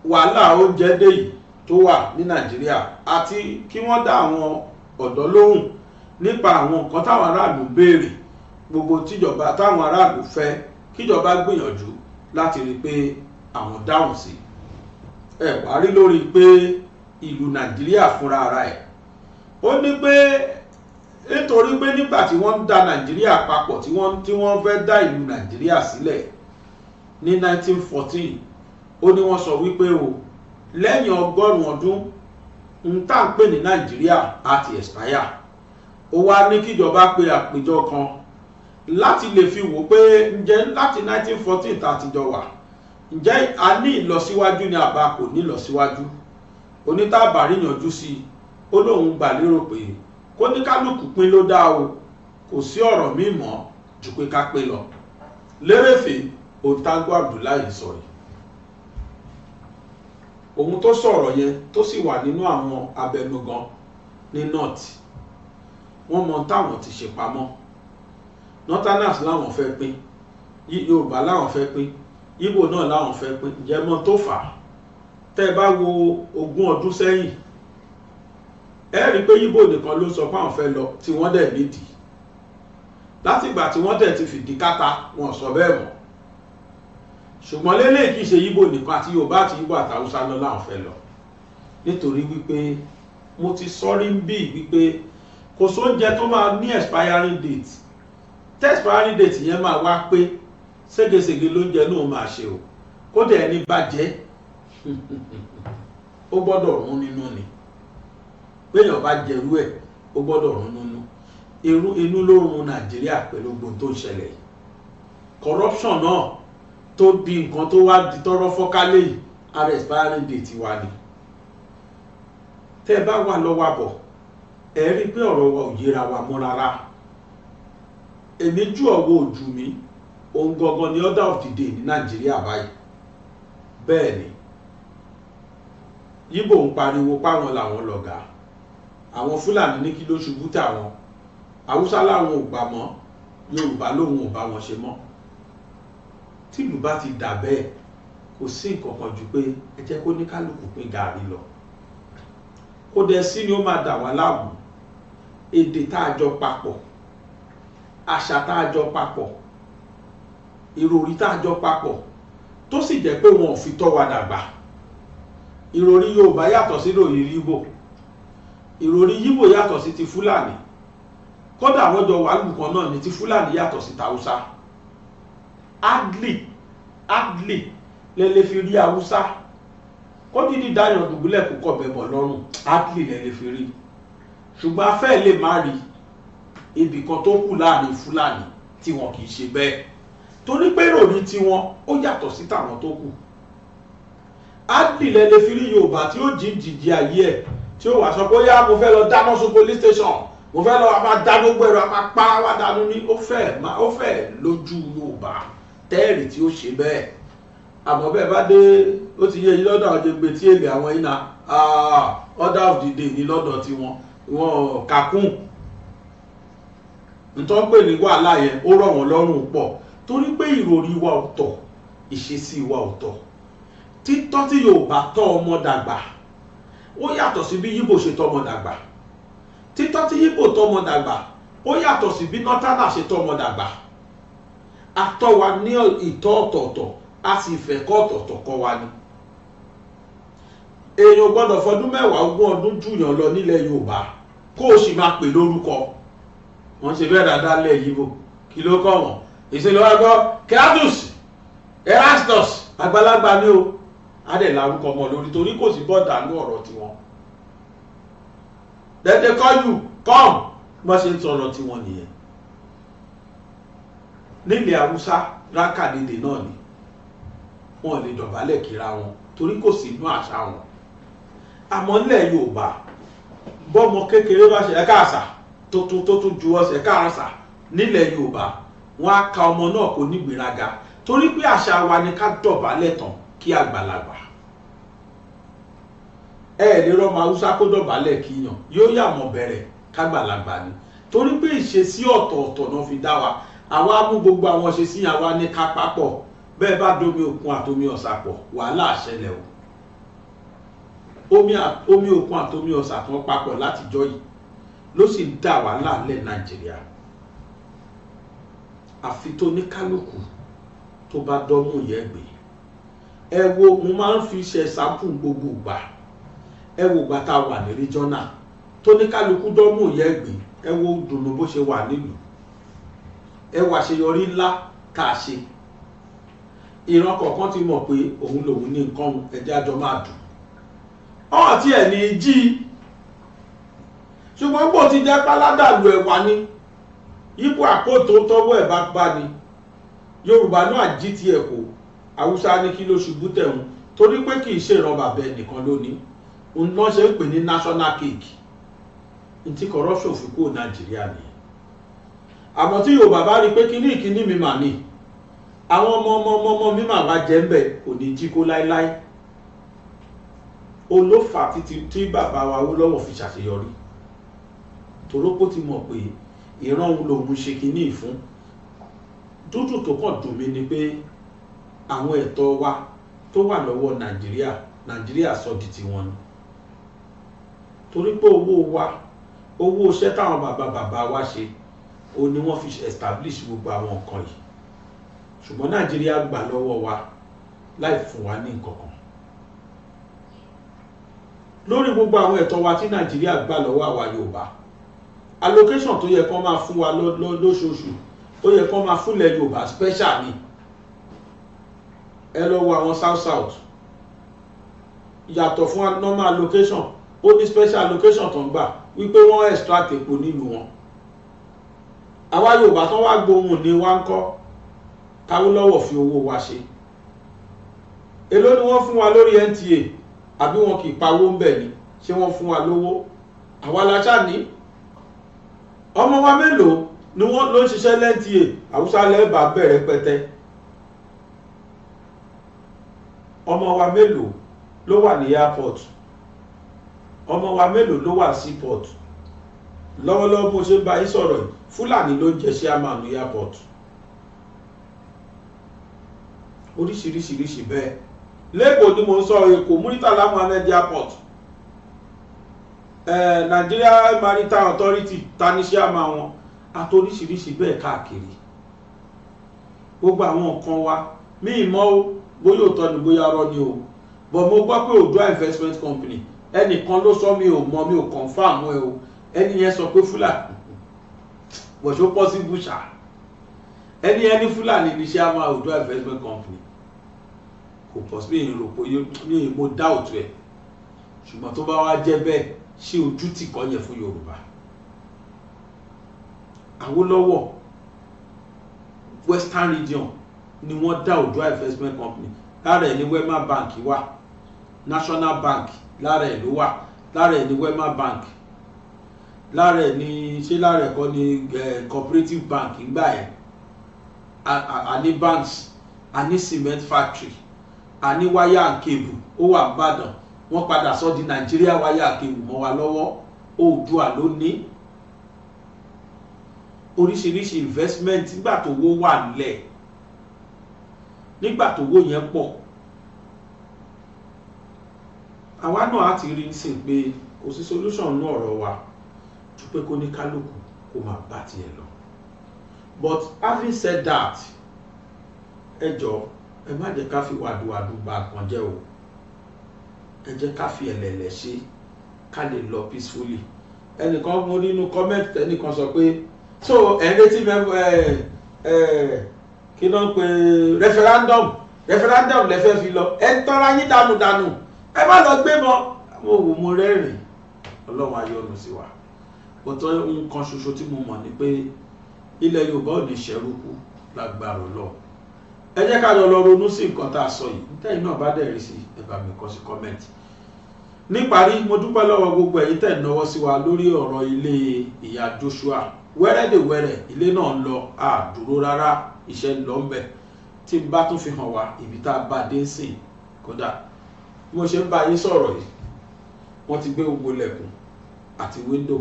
wàhálà oúnjẹ dé yìí tó wà ní Nàìjíríà àti kí wọ́n dá àwọn ọ̀dọ́ lóhùn nípa àwọn nǹkan táwọn aráàlú béèrè, gbogbo tíjọba táwọn aráàlú fẹ́ kíjọba gbìyànjú láti rí pé àwọn dáhùn sí. Ẹ wá rí lórí pé ìlú Nàìjíríà fúnra ara ẹ̀, ó ní pé nítorí pé nígbà tí wọ́n ń da Nàìjíríà papọ̀ tí wọ́n fẹ́ dá ìlú Nàìjíríà sílẹ̀ ní 1914, ó ní wọ́n sọ wípé o lẹ́yìn 100 ọdún ń tá ń pè ní Nàìjíríà àti expire. Ó wá ní kíjọba pé àpéjọ kan láti lè fi wò pé ǹjẹ́ láti 1914 tá a ti jọ wà, ǹjẹ́ a ní ìlọsíwájú ni àbá kò ní ìlọsíwájú. Onítàbàrí yanjú sí, ó lóun gbà lérò pé kó ní kálukú pín ló dá o, kò sí ọ̀rọ̀ míì mọ́ ju pé ká pé lọ. Lérèfé Otago Abdullahi sọ̀rọ̀. Òun tó sọ̀rọ̀ yẹn tó sì wà nínú àwọn abẹnugan ní North, wọ́n mọ táwọn ti ṣe pamọ́. Northerners láwọn fẹ́ pín, Yorùbá láwọn fẹ́ pín, Ìgbò náà láwọn fẹ́ pín. Ǹjẹ́ mọ̀ tó fà á? Tẹ́ bá wo 20 ọdún sẹ́yìn, ẹ rí pé Ìgbò nìkan ló sọ pé àwọn fẹ́ lọ tí wọ́n dẹ̀ nídìí. Láti ìgbà tí wọ́n dẹ̀ ti fìdí káta wọn sọ bẹ́ẹ̀ mọ́. Ṣùgbọ́n lélẹ̀ kìí ṣe Ìgbò nìkan àti Yorùbá àti Ìgbò àtàwùsá lọ láwọn fẹ́ lọ. Nítorí wípé mo ti sọrí ń bí wípé kò sóúnjẹ tó máa ní expiring date. Tẹ́ expiring date yẹn máa wá pé ségesège lóúnjẹ náà máa ṣe o. Kódà ẹni bá jẹ́ ó gbọ́dọ̀ rún nínú ni. Péyàn bá jẹrú ẹ̀ ó gbọ́dọ̀ rún nínú. Inú ló run Nàìjíríà pẹ̀lú gbogbo tó ń ṣẹlẹ̀. Corruption náà tó di nǹkan tó wá di tọ́rọ́ fọ́kálẹ̀ yìí, ara expiring date wa ni. Tẹ́ bá wà lọ́wọ́ àbọ̀ ẹ rí pé ọ̀rọ̀ wa ò yéra wa mọ́ rárá. Èmi jù ọwọ́ ojú mi, ohun gangan ni order of the day ní Nàìjíríà báyìí. Bẹ́ẹ̀ ni Ìgbò ń pariwo páwọn làwọn lọ̀gá, àwọn Fúlàní ní kí ló ṣubú tàwọn, Haúsá láwọn ò gbà mọ́, Yorùbá lóhun ò bá wọn ṣe mọ́. Tìlú bá ti dà bẹ́ẹ̀ kò sí nǹkan kan ju pé ẹ jẹ́ kó ní kálukú pín gàrí lọ. Kó dẹ̀ sí ni ó máa dà wá láàmú. Èdè tá a jọ papọ̀, àṣà tá a jọ papọ̀, ìròrí tá a jọ papọ̀, tó sì jẹ́ pé wọn ò fi tọ́ wa dàgbà. Ìròrí Yorùbá yàtọ̀ sí ìròrí Yíbò, ìròrí Yíbò yàtọ̀ sí ti Fúlàní, kódà àwọn jọ wà lùkàn náà ní ti Fúlàní yàtọ̀ sí tàwùsá. Hardly lẹ́lẹ́ fi rí Haúsá kó dídí dáyàn dùbúlẹ̀ kó kọ̀ bẹ̀bọ̀ lọ́rùn, hardly lẹ́lẹ́ fi rí. Ṣùgbọ́n afẹ́ lè má rí ibì kan tó kù láàrin Fúlàní tí wọn kì í ṣe bẹ́ẹ̀, torí pé ìròrí tiwọn ó yàtọ̀ sí tàwọn tó kù. Hardly lẹ́lẹ́ fi rí Yorùbá tí ó jíjìjì ayé ẹ̀ tí ó wà sọ pé yá mo fẹ́ lọ dáná sun police station, mo fẹ́ lọ máa dá gbogbo ẹ̀rọ máa pa wá dànù ní ó fẹ́ lójú Yorùbá tẹ́ẹ̀rì tí ó ṣe bẹ́ẹ̀. Àmọ́ bẹ́ẹ̀ bá dé ó ti yé lọ́dọ̀ ọ̀jẹ̀gbẹ̀ tí èlé àwọn iná order of the day ní lọ́dọ̀ tí wọ́n kàkún nítorí pé ní wàhálà yẹn ó rọ̀ wọ́n lọ́rùn pọ̀, torí pé ìròrí wa ọ̀tọ̀, ìṣesí wa ọ̀tọ̀. Títọ́ tí Yorùbá tọ́ ọmọ dàgbà ó yàtọ̀ sí bí Yíbò ṣe tọ́ ọmọ dàgbà. Títọ́ tí Yíbò tọ́ ọmọ dàgbà ó yàtọ̀ sí bí Nọ́tánà ṣe tọ́ ọmọ dàgbà. A tọ́ wa ní ìtọ́ ọ̀tọ̀ọ̀tọ̀, a sì fẹ́ kọ́ ọ̀tọ̀ọ̀tọ̀ kọ́ wa ni. Èèyàn gbọ́dọ̀ fọdún 10 20 ọdún jùyàn lọ nílẹ̀ Yorùbá kó o sì máa pè lórúkọ. Wọ́n ṣe bẹ́ẹ̀ dáadáa lẹ̀ Yíbò, kí ló kọ́ wọn? Ìṣèlú wa gbọ́ Keatus Erastus àgbàlagbà ni o, adẹ̀ lárúkọ ọmọ lórí torí kò sí bọ́ọ̀dà ní ọ̀rọ̀ tiwọn. Then they call you come, bọ́ ṣe ń sọ̀rọ̀ tiwọn nìyẹn. Nílẹ̀ Haúsá rákàdédé náà ni wọn lè dọ̀bálẹ̀ kíra wọn torí kò sí inú àṣà wọn. Àmọ́ nílẹ̀ Yorùbá bọ́mọ kékeré bá ṣe ẹ̀ka àṣà tó tún ju ọ̀sẹ̀ ẹ̀ka àṣà nílẹ̀ Yorùbá wọn á ka ọmọ náà kó nígbéraga torí pé àṣà wa ni ká dọ̀bálẹ̀ tán kí àgbàlagbà. Lè rọ́mọ Haúsá kó dọ̀bálẹ̀ kíyàn yóò yà mọ̀ bẹ̀rẹ̀ kágbàlagbà ni torí pé ìṣesí ọ̀tọ̀ọ̀tọ̀ náà fi dá wa. Àwa mú gbogbo àwọn ṣe sí àwa ní ká papọ̀, bẹ́ẹ̀ bá domi òkun àtomi ọ̀sà pọ̀ wàhálà àṣẹlẹ̀ o. Omi òkun àtomi ọ̀sà tó papọ̀ látijọ́ yìí ló sì ń dá wàhálà lẹ̀ Nàìjíríà. Àfi tó ní kálukú tó bá dọ́mú yẹ gbé. Ẹ wo mo máa ń fi ṣe sáàpù gbogbo ìgbà. Ẹ wo ìgbà tá a wà ní regional tó ní kálukú dọ́mú yẹ gbé. Ẹ wo dùnú bó ṣe wà nílùú. Ẹ wá àṣeyọrí ńlá tá a ṣe. Ìran kọ̀ọ̀kan ti mọ̀ pé òun lòun ní nǹkan ẹ̀jẹ̀ àjọ máa dùn. Ọ̀hún tí ẹ̀ ní jí. Ṣùgbọ́n bó ti jẹ́ páládàlú ẹ̀wà ni. Yíbò àkótó tọ́wọ́ ẹ̀ bá bá ni. Yorùbá náà jí ti ẹ̀ kó. Haúsá ní kí ló ṣubú tẹ̀hún torí pé kì í ṣe ìran bàbá ẹnìkan lónìí. Òun náà ṣe ń pè ní national cake. Ntí corruption fi kó Nàìjíríà nìyẹn. Àmọ́ tí Yorùbá bá rí pé kíní mi mà ní àwọn ọmọ mi mà wá jẹ́ ń bẹ̀ kò ní jí kó láíláí. Olófà tí bàbá wa Awólọ́wọ̀ fi ṣàṣeyọrí torópó ti mọ̀ pé ìran òun lòun ṣe kíní fún. Dúdú tó kàn dùn mí ni pé àwọn ẹ̀tọ́ wa tó wà lọ́wọ́ Nàìjíríà sọ di tiwọn ni. Torí pé owó iṣẹ́ táwọn bàbá wa ṣe ó ní wọ́n fi establish gbogbo àwọn nǹkan yìí, ṣùgbọ́n Nàìjíríà gbà lọ́wọ́ wa láì fún wa ní nǹkan kan. Lórí gbogbo àwọn ẹ̀tọ́ wa tí Nàìjíríà gbà lọ́wọ́ àwa Yorùbá, allocation tó yẹ kán máa fún wa lóṣooṣù ó yẹ kán máa fúnlẹ̀ Yorùbá special ni. Ẹ lọ wo àwọn south yàtọ̀ fún normal allocation ó ní special allocation tó ń gbà wípé wọ́n extract epo nínú wọn. Àwa Yorùbá tán wá gbóhùn ní wá ń kọ́ Awólọ́wọ̀ fi owó wa ṣe. Èló ni wọ́n fún wa lórí NTA àbí wọn kì í pawó ń bẹ̀ ni, ṣé wọ́n fún wa lówó? Àwa la ṣá ní. Ọmọ wa mélòó ni wọ́n ló ń ṣiṣẹ́ lẹ́nTA? Haúsá lẹ́bàá bẹ̀rẹ̀ pẹ́tẹ́. Ọmọ wa mélòó ló wà ní airport? Ọmọ wa mélòó ló wà seaport? Lọ́wọ́lọ́wọ́ mo ṣe ń bá yín sọ̀rọ̀ yìí Fúlàní ló ń jẹ chairman ní airport. Oríṣiríṣiríṣi bẹ́ẹ̀. Lẹ́kọ̀ọ́ ni mo ń sọ Èkó Muritala Muhammed airport. Nigeria Maritime Authority ta ní chairman wọn àti oríṣiríṣi bẹ́ẹ̀ káàkiri. Gbogbo àwọn nǹkan wa míì mọ́ o bóyá òótọ́ ni bóyá rọ́ ni o but mo gbọ́ pé Oòduà investment company ẹnìkan ló sọ mi ò mọ̀ mi ò confam ẹ o ẹni yẹn sọ pé Fúlàní bó ṣe possible ṣá ẹni Fúlàní ní ṣe àmà Oòduà investment company kò possible èyí rò pé ní mo doubt ẹ ṣùgbọ́n tó bá wá jẹ́ bẹ́ẹ̀ ṣé ojú tì kọ́ yẹn fún Yorùbá. Awólọ́wọ̀ Western Region ni wọ́n dá Oòduà investment company lára ẹ̀ ní Wema Bank wà National Bank lára ẹ̀ ló wà lára ẹ̀ ní Wema Bank lára ẹ̀ ní ṣé lára ẹ̀ kọ́ ní Cooperative Bank ńgbà yẹn a ní banks a ní cement factory a ní wire and cable ó wà Ìbàdàn wọ́n padà sọ di Nigeria wire and cable mọ́ wa lọ́wọ́ Oòduà ló ní oríṣiríṣi investment nígbà tó wó wà nílẹ̀ nígbà tó wó yẹn pọ̀ àwa náà á ti rí sí pé kò sí solution ní ọ̀rọ̀ wa ju pé kó ní kálukú kó máa bá tiẹ̀ lọ but having said that ẹ jọ̀ọ́ ẹ má jẹ́ ká fi wàdùwàdù bà kan jẹ́ o ẹ jẹ́ ká fi ẹ̀lẹ̀lẹ̀ ṣe ká lè lọ peacefully ẹnìkan mú nínú comment ẹnìkan sọ pé so ẹ̀ ń retí kí ló ń pe referendum lẹ́fẹ́ fi lọ ẹ tọ́ra yín dànù ẹ má lọ gbé mọ́ mo wò mo rẹ́rìn Ọlọ́run ayọ́nu sí wa ọ̀tọ̀ nǹkan ṣoṣo tí mo mọ̀ ni pé ilẹ̀ Yorùbá ò ní ṣẹ́rúkú lágbára Ọlọ́run ẹ jẹ́ ká lọ ronú sí nǹkan tá a sọ yìí tẹ́yìn náà bá dẹ̀ rí sí ẹ bá mi kọ sí kọ́mẹ́ǹtì. Níparí mo dúpẹ́ lọ́wọ́ gbogbo ẹ̀yin tẹ́ ń náwó sí wa lórí ọ̀rọ̀ ilé ìyá Joshua wẹ́rẹ́dẹ̀wẹ́rẹ́ ilé náà ń lọ àdúró rárá iṣẹ́ ń lọ ń bẹ̀ tí n bá tún fi hàn wá ibi tá a bá dé sìn kódà bí mo ṣe ń bá yín sọ̀rọ̀ yìí wọ́n ti gbé gbogbo lẹ̀kùn àti wíńdò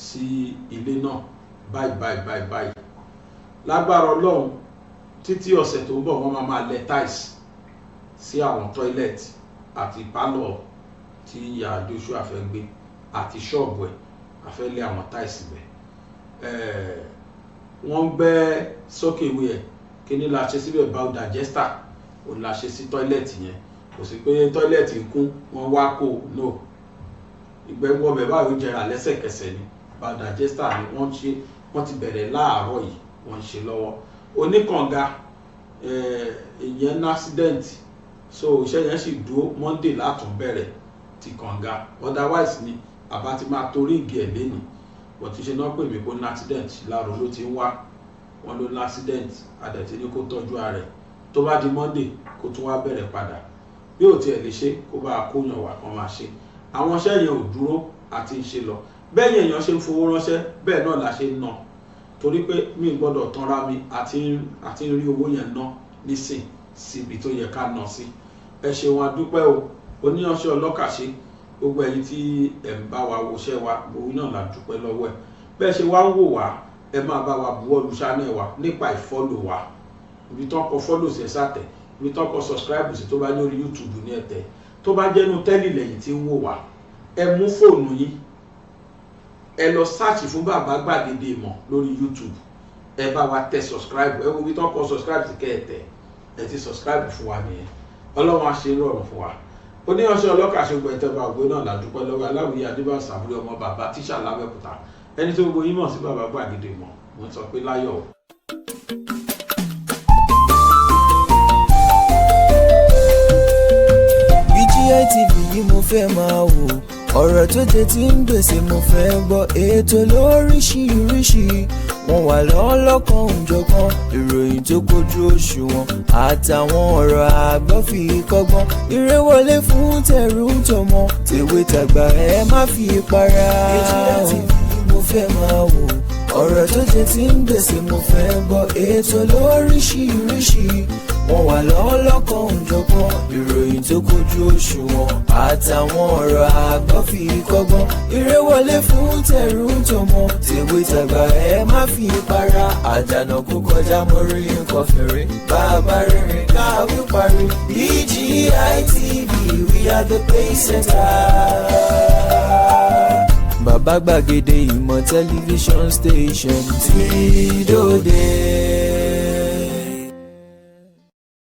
sí ilé náà báyìí lágbára Ọlọ́run títí ọ̀sẹ̀ tó ń bọ̀ wọ́n máa lẹ tiles sí àwọn toilet àti pálọ̀ tí ìyá Joshua fẹ́ gbé àti ṣọ́ọ̀bù ẹ̀ àfẹ́ lé àwọn tiles bẹ̀ wọ́n gbẹ́ sókèwé ẹ̀ kíní la ṣe síbẹ̀ báwo digester ò la ṣe sí toilet yẹn kò sí pé toilet kún wọ́n wá kó no ìgbẹ́wọ́ bẹ̀ báwo jẹrà lẹ́sẹ̀kẹsẹ̀ ni báwo digester ni wọ́n ti bẹ̀rẹ̀ láàárọ̀ yìí wọ́n ń ṣe lọ́wọ́ oníkànga ìyẹn ní accident so iṣẹ́ yẹn sì dúró Monday látún bẹ̀rẹ̀ ti kànga otherwise ni àbá ti máa torí ìgì ẹ̀ lẹ́nu wọ́n ti ṣe náà pè mí kó ní accident láàárọ̀ ló ti ń wá wọn ló ní accident àdẹ̀tí ní kó tọ́jú ara rẹ̀ tó bá di Monday kó tún wá bẹ̀rẹ̀ padà bí ò tiẹ̀ lè ṣe kó bá a kóyàn wá kan máa ṣe àwọn iṣẹ́ yẹn ò dúró àti ń ṣe lọ bẹ́ẹ̀ yẹn èèyàn ṣe ń fowó ránṣẹ́ bẹ́ẹ̀ náà la ṣe ń ná torí pé mi gbọ́dọ̀ tanra mi àti rí owó yẹn ná nísìn síbi tó yẹ ká ná sí ẹ ṣeun adúpẹ́ o oníyanṣẹ́ ọlọ́kàṣe gbogbo ẹ̀yin tí ẹ̀ ń bá wa woṣẹ́ wa gbogbo náà la dúpẹ́ lọ́wọ́ ẹ̀ bẹ́ẹ̀ ṣe wá ń wò wá ẹ máa bá wa buwọ́lu channel wa nípa ìfọ́lò wa ibi tó ń kọ fọ́lò sí ẹ sátẹ̀ ibi tó ń kọ subscribe sí tó bá ní orí YouTube ní ẹ̀tẹ̀ tó bá jẹ́nu tẹ́lì lẹ́yìn tí ń wò wá ẹ mú fóònù yín ẹ lọ search fún Bàbá Gbàgede Ìmọ̀ lórí YouTube ẹ bá wa tẹ subscribe ẹ wo ibi tó ń kọ subscribe sí kẹ́ẹ̀tẹ̀ ẹ ti subscribe fún wa nìyẹn Ọlọ́run á ṣe rọrùn fún wa oníyanṣẹ́ ọlọ́kàṣe gbọ́ ẹ̀tẹ́bà ògbó náà ládùúpẹ́ lọ́wọ́ Aláwìyé Adébáyọ̀ àbúrò ọmọ bàbá tíṣà lábẹ́òkúta ẹni tó gbogbo yín mọ̀ sí Bàbá Gbàgede Ìmọ̀ mo sọ pé láyọ̀. BGI TV yìí mo fẹ́ máa wò ọ̀rọ̀ tó jẹ tí ń gbèsè mo fẹ́ gbọ́ ètò lóríṣiríṣi wọ́n wà lọ́lọ́kan òjọ̀kan ìròyìn tó kojú òṣùwọ̀n àtàwọn ọ̀rọ̀ àgbọ́ fi kọ́gbọ́n eré wọlé fún tẹ̀rù tọmọ tèwe tàgbà ẹ má fi para. BGI TV mo fẹ́ máa wò ọ̀rọ̀ tó jẹ tí ń gbèsè mo fẹ́ gbọ́ ètò lóríṣiríṣi wọ́n wà lọ́lọ́kan òjọ̀kan ìròyìn tó kojú òṣùwọ̀n àtàwọn ọ̀rọ̀ àgbọ́ fi kọ́gbọ́n eré wọlé fún tẹ̀rù tọmọ tèwe tàgbà ẹ má fi para àdànà kó kọjá mọ́rí nǹkan fèrè bàbá rìnrìn káwí parí BGI TV we are the pace setter. Bàbá Gbàgede Ìmọ̀ tẹlifíṣọ̀n station tí dòde.